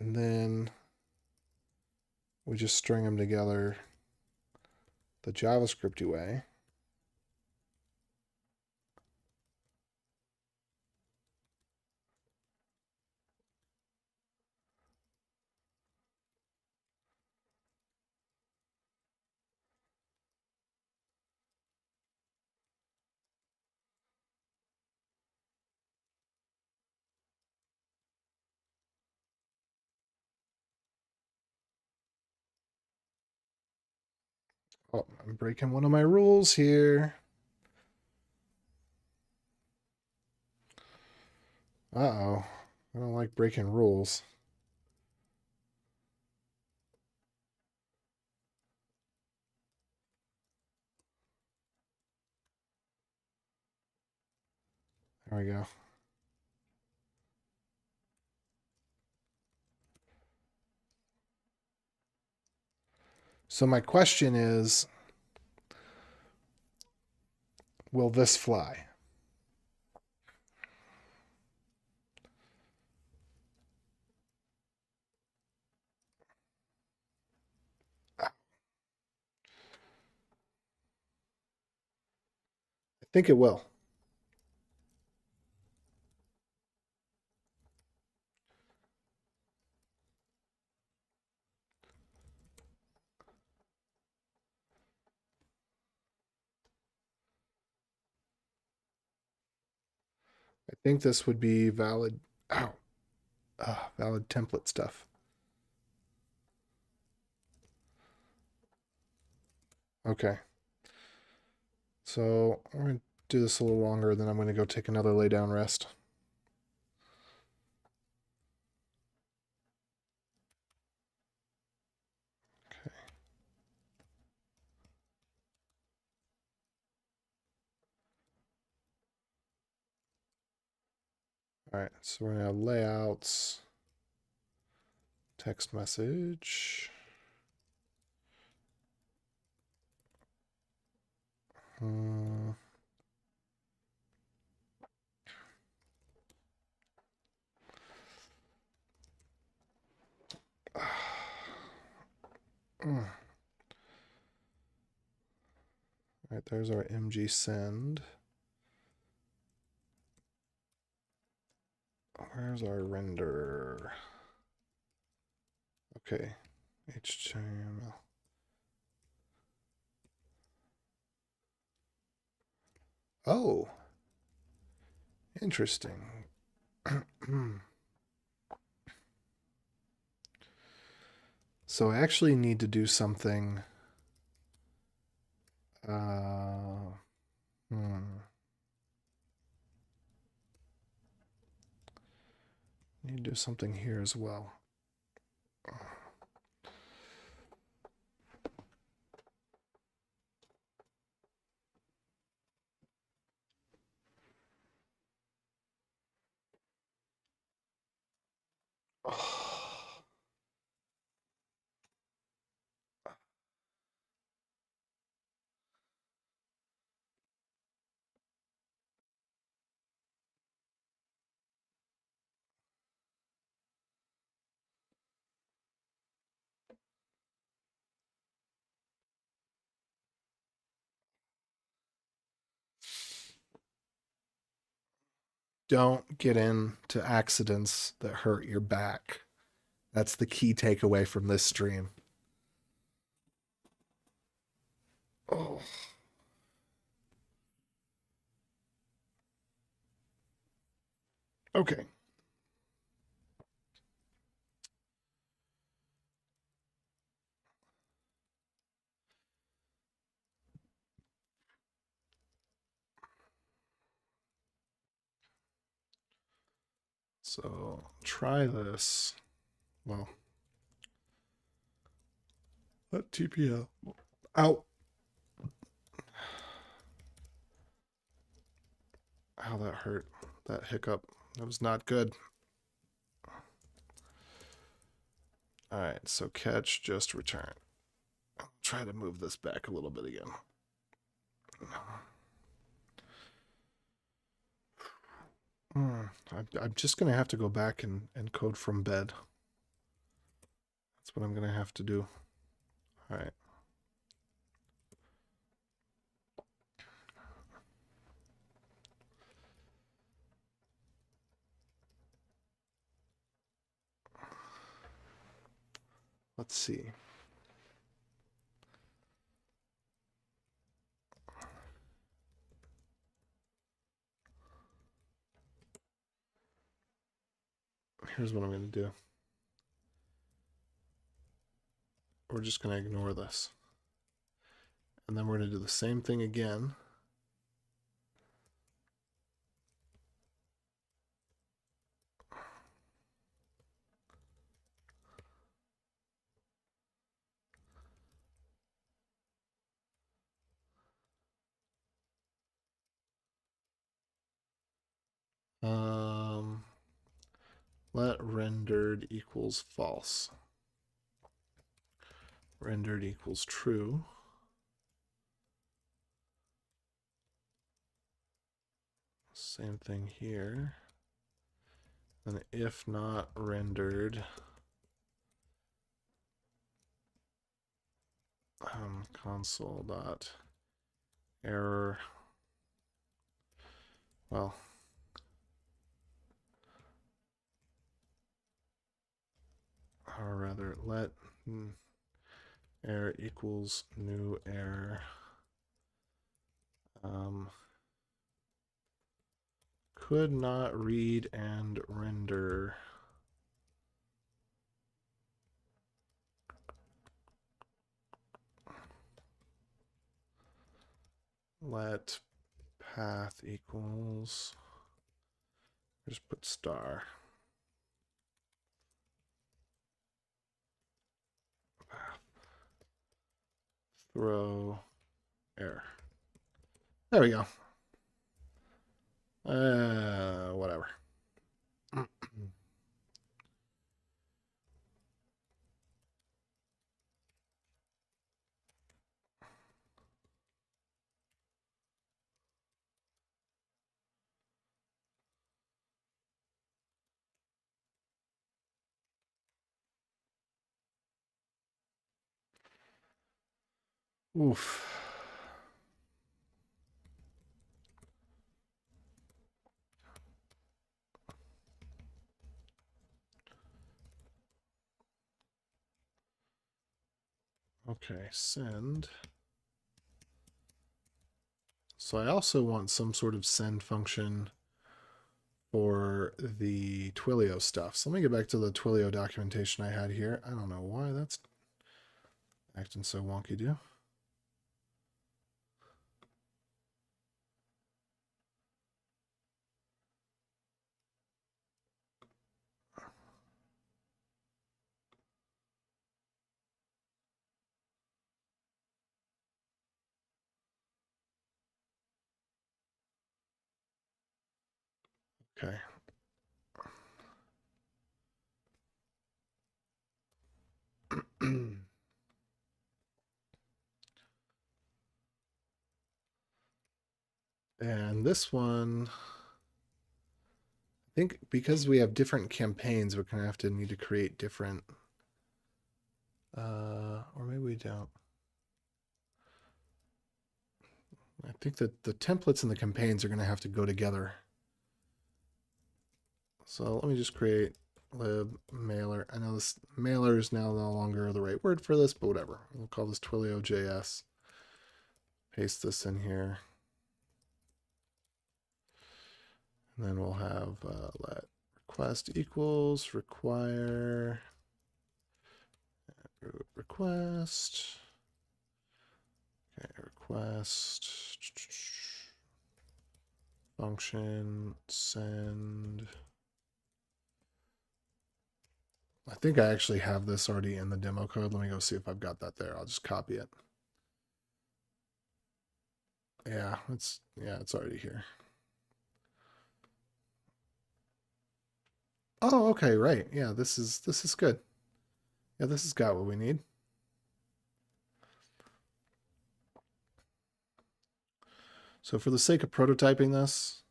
And then we just string them together the JavaScripty way. Oh, I'm breaking one of my rules here. Uh-oh. I don't like breaking rules. There we go. So my question is, will this fly? I think it will. I think this would be valid. Ow. Valid template stuff. Okay. So I'm going to do this a little longer, then I'm going to go take another lay down rest. Okay. All right, so we're going to have layouts, text message. Hmm. All right, there's our MG send. Where's our render? Okay, HTML. Oh, interesting. So I actually need to do something. Uh, hmm. Need to do something here as well. Don't get into accidents that hurt your back. That's the key takeaway from this stream. Oh. Okay. So try this. Well, let TPL out. How that hurt. That hiccup. That was not good. All right, so catch, just return. I'll try to move this back a little bit again. I'm just going to have to go back and code from bed. That's what I'm going to have to do. All right. Let's see. Here's what I'm going to do. We're just going to ignore this. And then we're going to do the same thing again. Let rendered equals false. Rendered equals true. Same thing here. And if not rendered, console dot error. Well, or rather, let error equals new error. Could not read and render. Let path equals, just put star. Path. Throw error. There we go. Whatever. Oof. Okay, send. So I also want some sort of send function for the Twilio stuff. So let me get back to the Twilio documentation I had here. I don't know why that's acting so wonky, do? Okay. And this one, I think because we have different campaigns, we're going to have to need to create different, or maybe we don't. I think that the templates and the campaigns are going to have to go together. So let me just create lib mailer. I know this mailer is now no longer the right word for this, but whatever. We'll call this Twilio.js. Paste this in here. And then we'll have let request equals require request. Okay, request function send. I think I actually have this already in the demo code. Let me go see if I've got that there. I'll just copy it. Yeah, it's already here. Oh, okay, right. Yeah, this is good. Yeah, this has got what we need. So for the sake of prototyping this,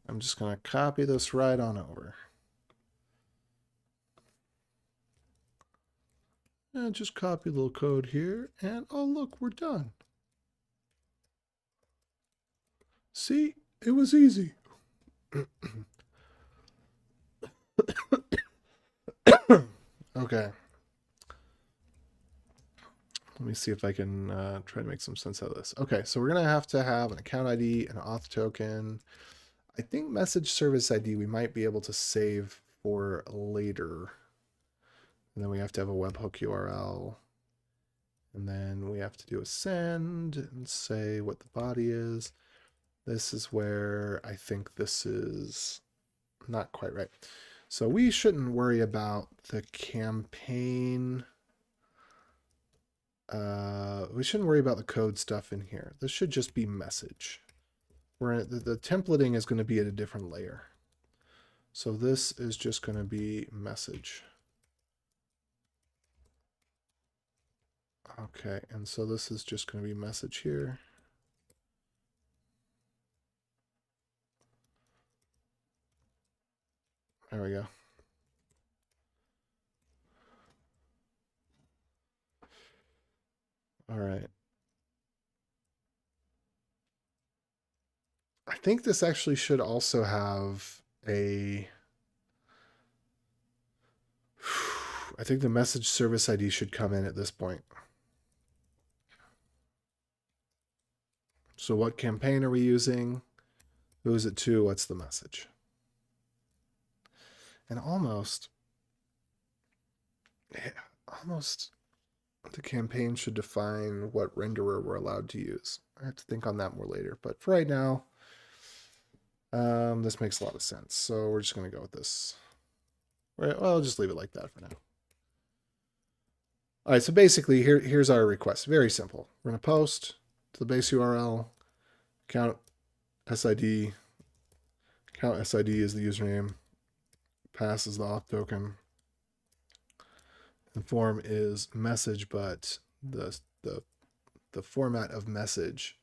I'm just going to copy this right on over. And just copy a little code here, and oh look, we're done. See, it was easy. Okay. Let me see if I can try to make some sense out of this. Okay, so we're going to have an account ID, an auth token. I think message service ID we might be able to save for later. And then we have to have a webhook URL. And then we have to do a send and say what the body is. This is where I think this is not quite right. So we shouldn't worry about the campaign. We shouldn't worry about the code stuff in here. This should just be message. The templating is going to be at a different layer. So this is just going to be message. Okay, and so this is just going to be message here. There we go. All right. I think this actually should also have a... I think the message service ID should come in at this point. So what campaign are we using? Who is it to? What's the message? And almost the campaign should define what renderer we're allowed to use. I have to think on that more later, but for right now, this makes a lot of sense. So we're just going to go with this. Right, well, I'll just leave it like that for now. All right, so basically here's our request. Very simple. We're going to post to the base URL, account SID, account SID is the username, pass is the auth token. The form is message, but the format of message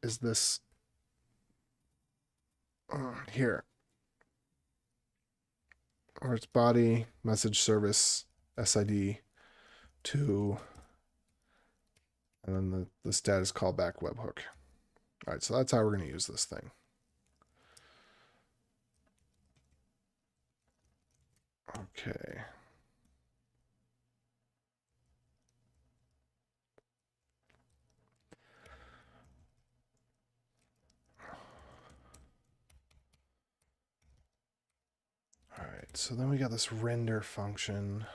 is this here, or it's body message service SID to, and then the status callback webhook. All right, so that's how we're going to use this thing. Okay. All right, so then we got this render function.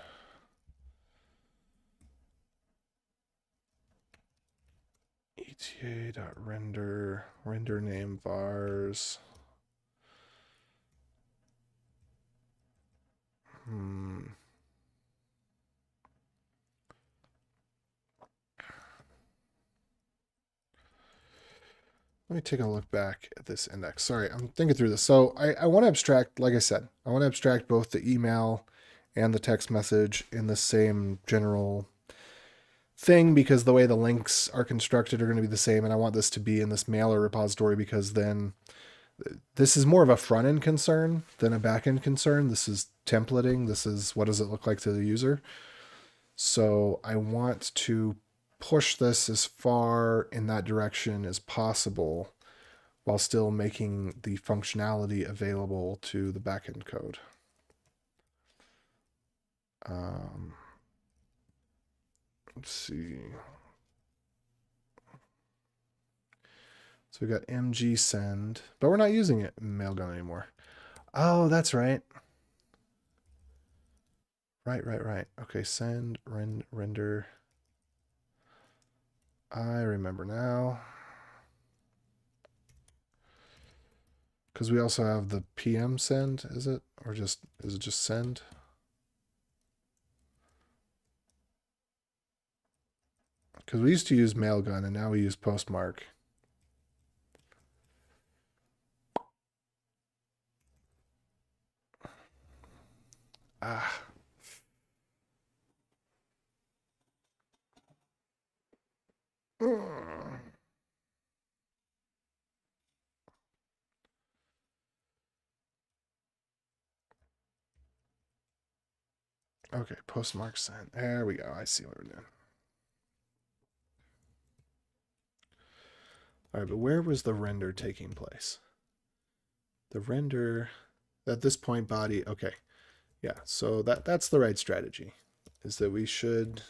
eta.render, render name vars. Let me take a look back at this index. Sorry, I'm thinking through this. So I want to abstract, like I said, I want to abstract both the email and the text message in the same general thing, because the way the links are constructed are going to be the same. And I want this to be in this mailer repository, because then this is more of a front end concern than a back end concern. This is templating. This is what does it look like to the user. So I want to push this as far in that direction as possible while still making the functionality available to the backend code. Let's see. So we got mg send, but we're not using it in Mailgun anymore. Oh, that's right. Right. Okay, send, render. I remember now. Because we also have the PM send, is it? Or is it just send? Because we used to use Mailgun and now we use Postmark. Okay, Postmark send. There we go. I see what we're doing. All right, but where was the render taking place? The render at this point body. Okay. Yeah, so that's the right strategy, is that we should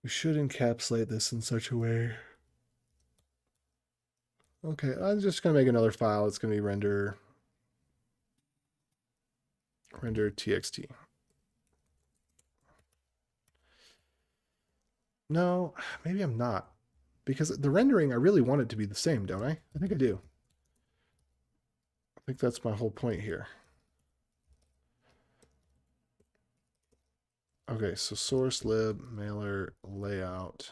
encapsulate this in such a way. Okay, I'm just going to make another file. It's going to be render txt. No, maybe I'm not. Because the rendering, I really want it to be the same, don't I? I think I do. I think that's my whole point here. Okay, so source lib mailer layout.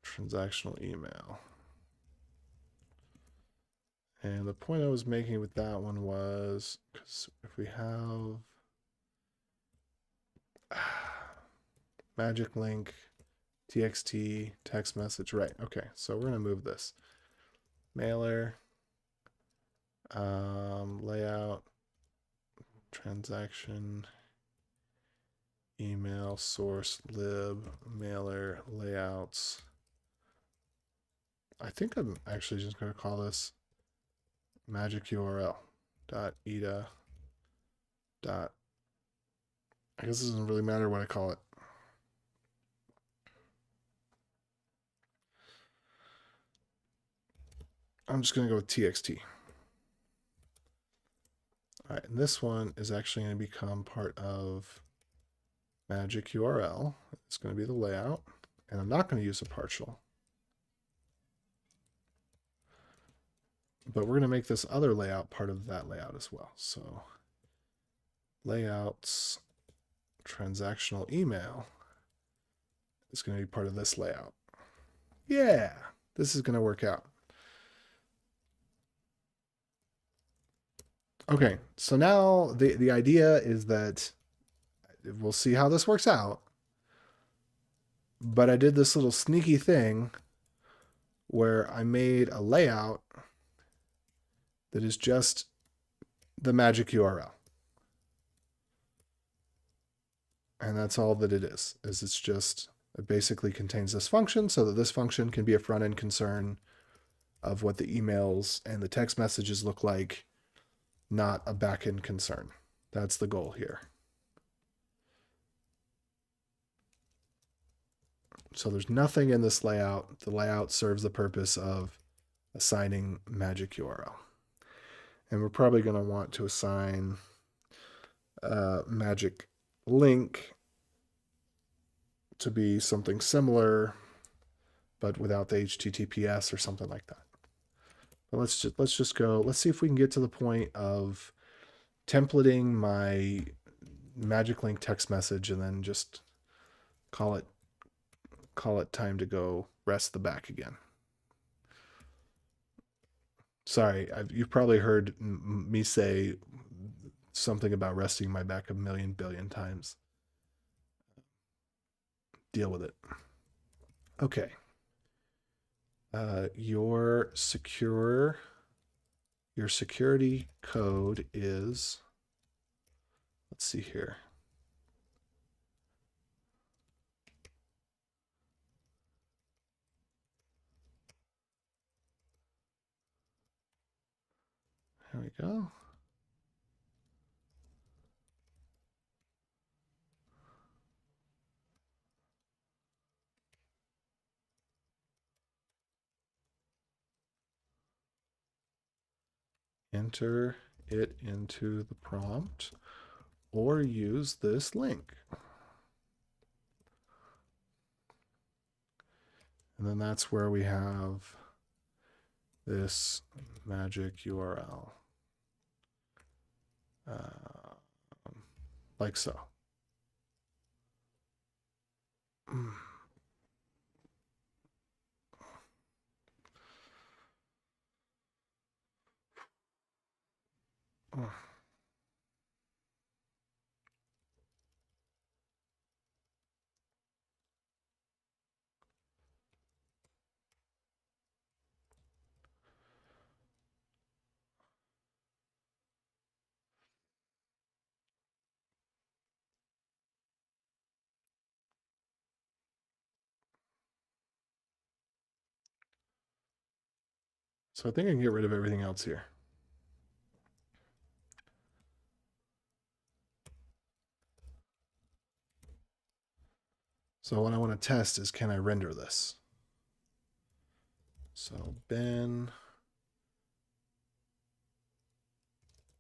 Transactional email. And the point I was making with that one was, because if we have magic link, txt, text message, right? Okay, so we're going to move this. Mailer, layout, transaction, email, source, lib, mailer, layouts. I think I'm actually just going to call this magic URL dot eta dot. I guess it doesn't really matter what I call it. I'm just going to go with txt. All right, and this one is actually going to become part of magic URL. It's going to be the layout, and I'm not going to use a partial. But we're going to make this other layout part of that layout as well. So layouts, transactional email is going to be part of this layout. Yeah, this is going to work out. Okay, so now the idea is that we'll see how this works out. But I did this little sneaky thing where I made a layout that is just the magic URL. And that's all that it is it's just, it basically contains this function so that this function can be a front-end concern of what the emails and the text messages look like, not a back-end concern. That's the goal here. So there's nothing in this layout. The layout serves the purpose of assigning magic URL. And we're probably going to want to assign magic link to be something similar, but without the HTTPS or something like that. But let's just go. Let's see if we can get to the point of templating my magic link text message and then just call it time to go rest the back again. Sorry, you've probably heard me say something about resting my back a million billion times. Deal with it. Okay. Your security code is, let's see here. There we go. Enter it into the prompt or use this link. And then that's where we have this magic URL. Like so. So I think I can get rid of everything else here. So what I want to test is, can I render this? So Ben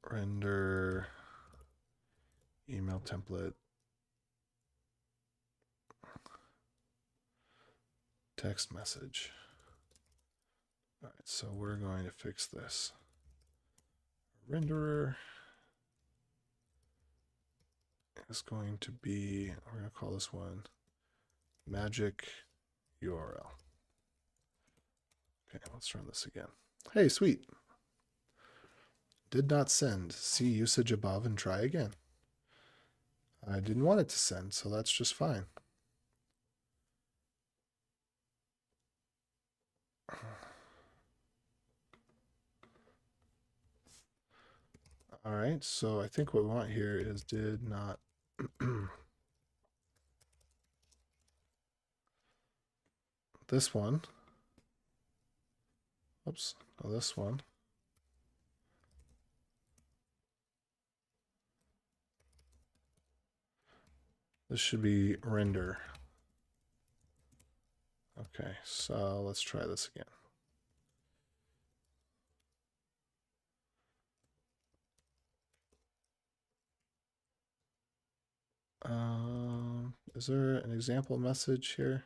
render email template text message. All right, so we're going to fix this. Renderer is going to be, we're going to call this one magic URL. Okay, let's run this again. Hey, sweet. Did not send. See usage above and try again. I didn't want it to send, so that's just fine. All right, so I think what we want here is did not. This one. Oops, no, this one. This should be render. Okay, so let's try this again. Is there an example message here?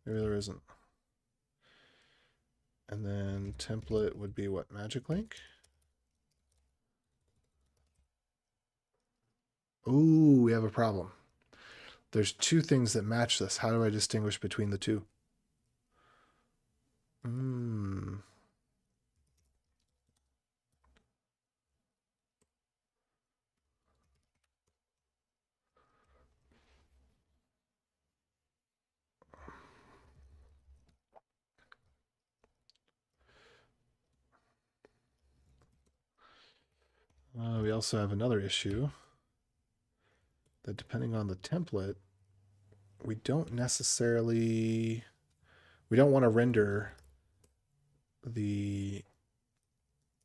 Maybe there isn't. And then template would be what, magic link? Ooh, we have a problem. There's two things that match this. How do I distinguish between the two? also have another issue that depending on the template, we don't necessarily, we don't want to render the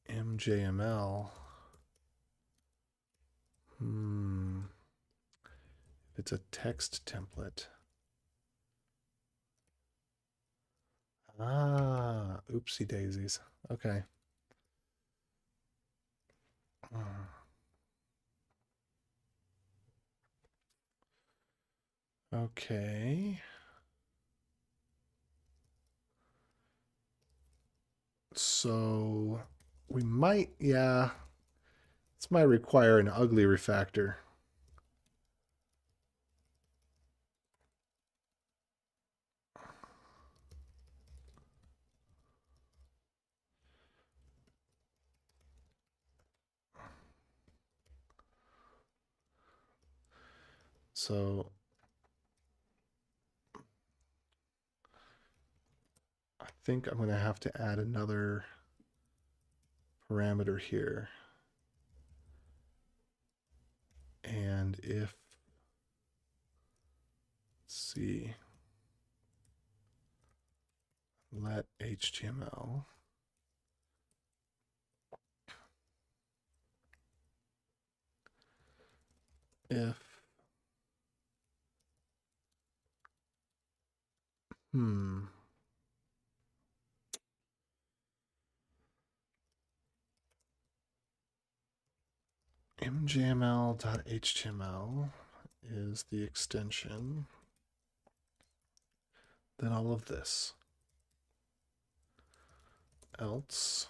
MJML. If it's a text template. Ah, oopsie daisies. Okay. Okay. So we might, yeah, this might require an ugly refactor. So I think I'm going to have to add another parameter here. And if, let's see, let HTML if mjml.html is the extension, then all of this. Else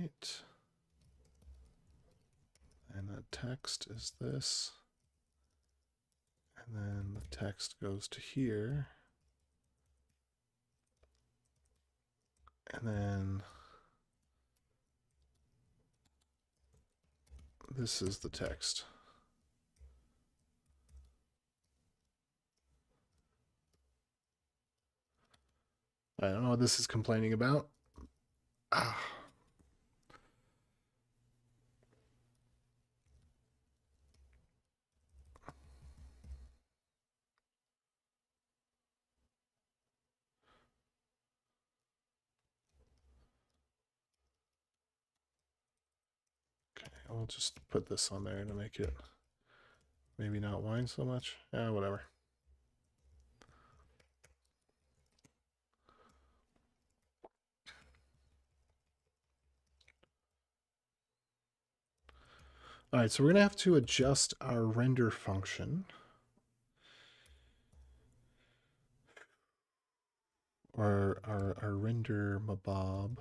right. And the text is this. And then the text goes to here. And then this is the text. I don't know what this is complaining about. Ah. Okay, I'll just put this on there to make it maybe not whine so much. Yeah, whatever. All right, so we're gonna have to adjust our render function. Or our render mabob.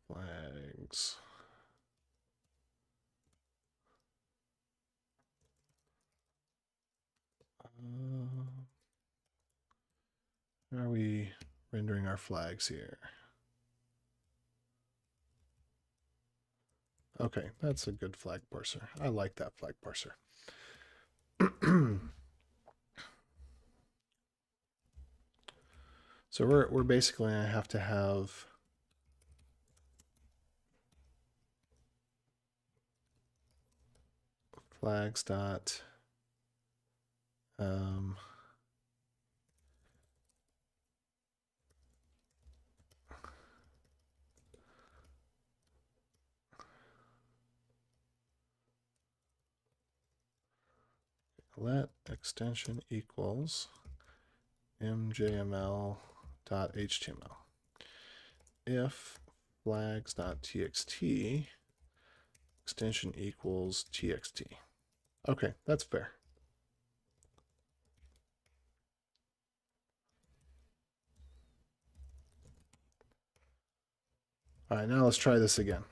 Flags. How are we rendering our flags here? Okay, that's a good flag parser. I like that flag parser. So we're basically gonna have to have flags dot let extension equals mjml.html. If flags.txt extension equals txt. Okay, that's fair. All right, now let's try this again.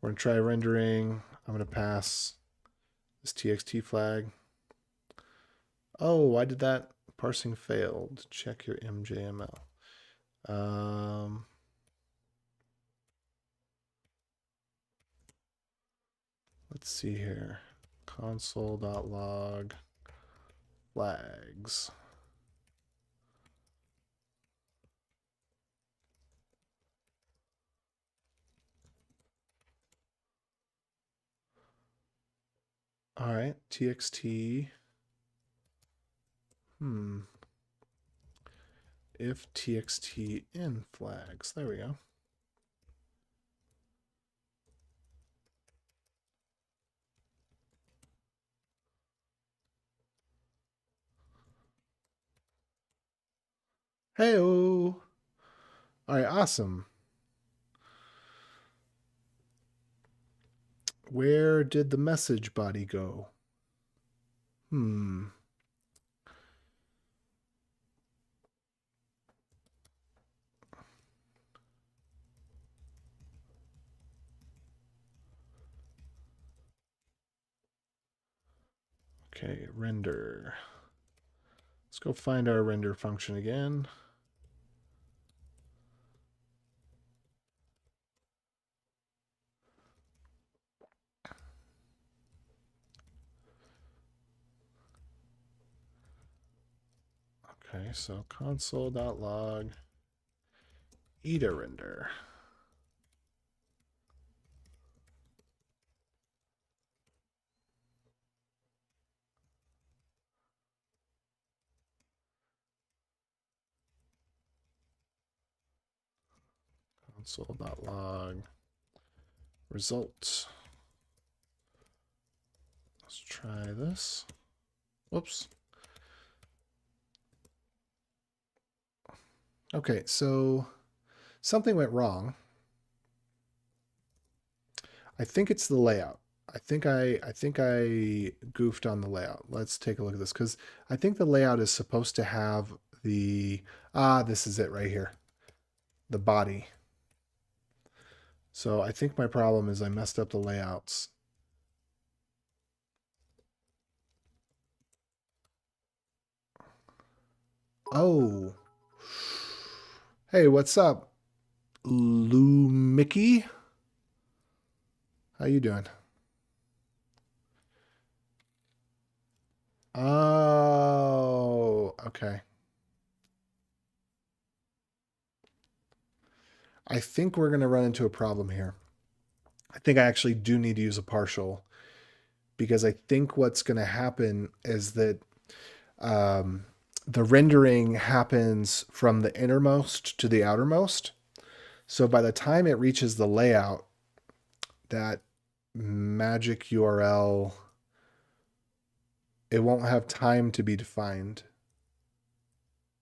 We're gonna try rendering I'm going to pass this txt flag. Oh, why did that parsing failed? Check your MJML. Let's see here. Console.log flags. All right, txt. If txt in flags. There we go. Hey-o. All right, awesome. Where did the message body go? Okay, render. Let's go find our render function again. Okay, so console.log EDA render. Console.log results. Let's try this. Whoops. Okay, so something went wrong. I think it's the layout. I think I goofed on the layout. Let's take a look at this because I think the layout is supposed to have the this is it right here. The body. So I think my problem is I messed up the layouts. Oh. Hey, what's up? Lou Mickey? How you doing? Oh, okay. I think we're going to run into a problem here. I think I actually do need to use a partial because I think what's going to happen is that the rendering happens from the innermost to the outermost. So by the time it reaches the layout, that magic URL, it won't have time to be defined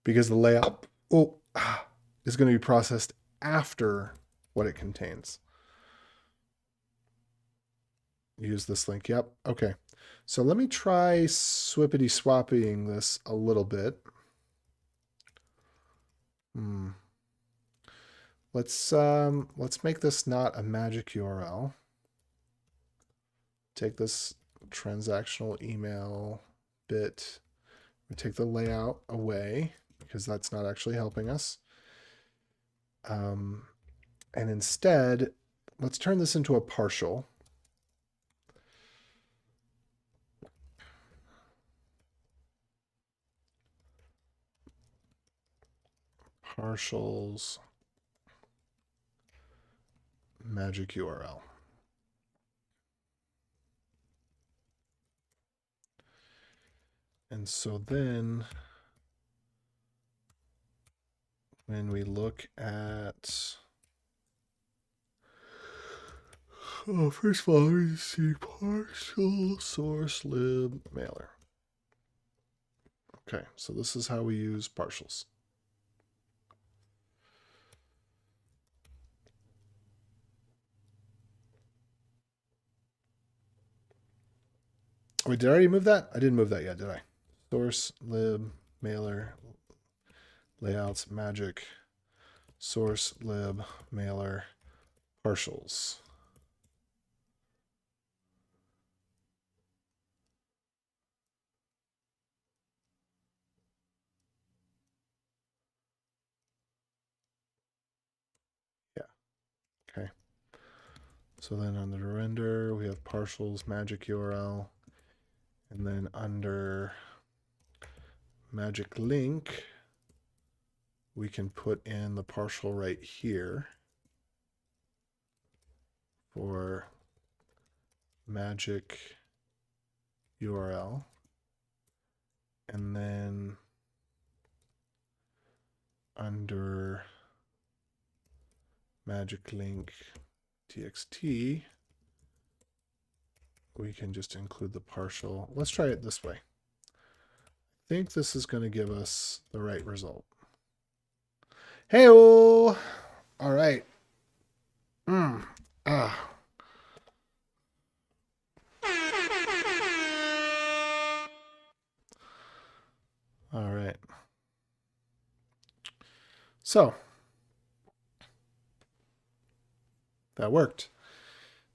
because the layout is going to be processed after what it contains. Use this link. Yep. Okay. So let me try swippity swapping this a little bit. Let's make this not a magic URL. Take this transactional email bit. We take the layout away because that's not actually helping us. And instead, let's turn this into a partial. Partials magic URL. And so then when we look at, first of all, let me see partial source lib mailer. Okay, so this is how we use partials. Wait, did I already move that? I didn't move that yet, did I? Source lib mailer layouts magic source lib mailer partials. Okay. So then under render, we have partials, magic URL. And then under magic link, we can put in the partial right here for magic URL. And then under magic link txt, we can just include the partial. Let's try it this way. I think this is going to give us the right result. Hey-oh! All right. All right. So that worked.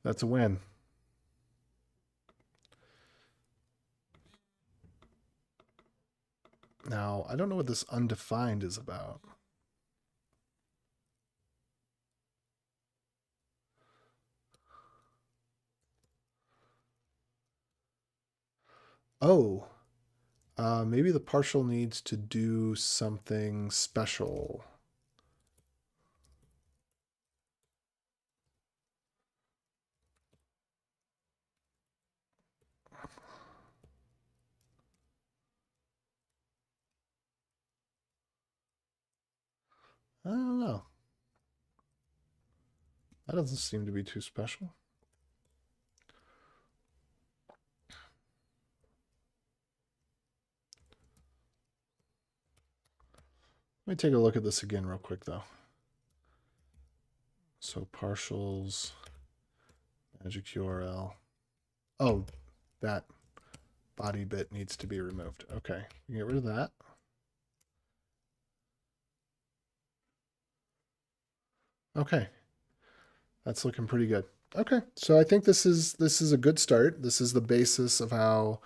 That's a win. Now, I don't know what this undefined is about. Oh, maybe the partial needs to do something special. I don't know. That doesn't seem to be too special. Let me take a look at this again real quick, though. So partials, magic URL. Oh, that body bit needs to be removed. Okay, get rid of that. Okay, that's looking pretty good. Okay, so I think this is a good start. This is the basis of how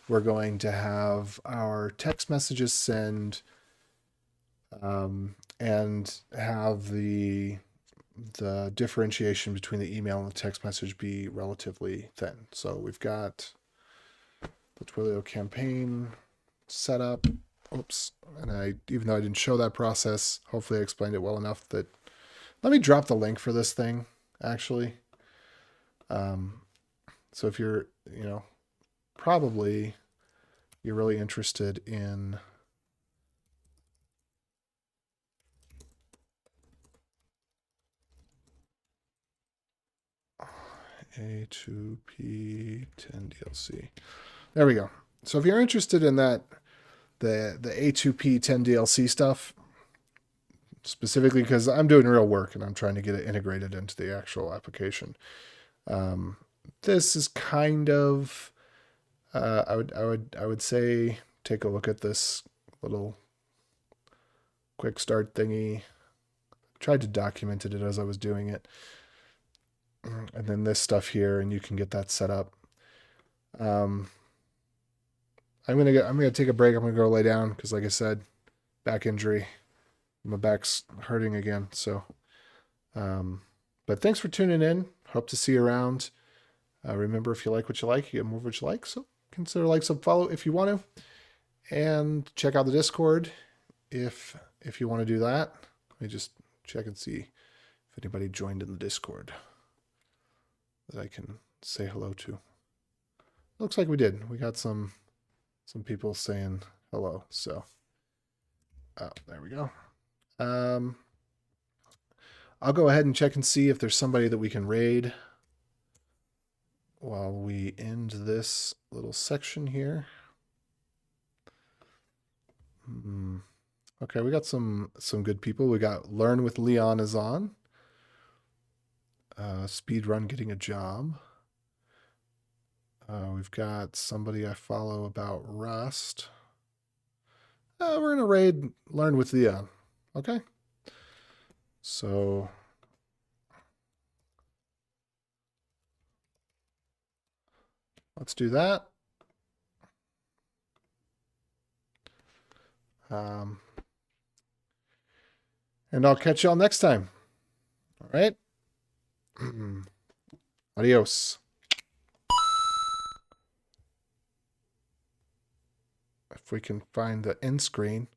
we're going to have our text messages send and have the differentiation between the email and the text message be relatively thin. So we've got the Twilio campaign set up. Oops. And even though I didn't show that process, hopefully I explained it well enough that, let me drop the link for this thing, actually. So if you're, probably you're really interested in A2P 10 DLC. There we go. So if you're interested in that, the A2P 10 DLC stuff, specifically because I'm doing real work and I'm trying to get it integrated into the actual application. This is kind of, I would say, take a look at this little quick start thingy. Tried to document it as I was doing it. And then this stuff here, and you can get that set up. I'm gonna take a break. I'm gonna go lay down because, like I said, back injury. My back's hurting again. So, but thanks for tuning in. Hope to see you around. Remember, if you like what you like, you get more of what you like. So consider like, sub, follow if you want to, and check out the Discord if you want to do that. Let me just check and see if anybody joined in the Discord that I can say hello to. Looks like we did. We got some people saying hello. So, there we go. I'll go ahead and check and see if there's somebody that we can raid while we end this little section here. Okay, we got some good people. We got Learn with Leon is on. Speedrun getting a job. We've got somebody I follow about Rust. We're gonna raid Learn with Leon. Okay. So let's do that. And I'll catch y'all next time. All right. Adios. If we can find the end screen.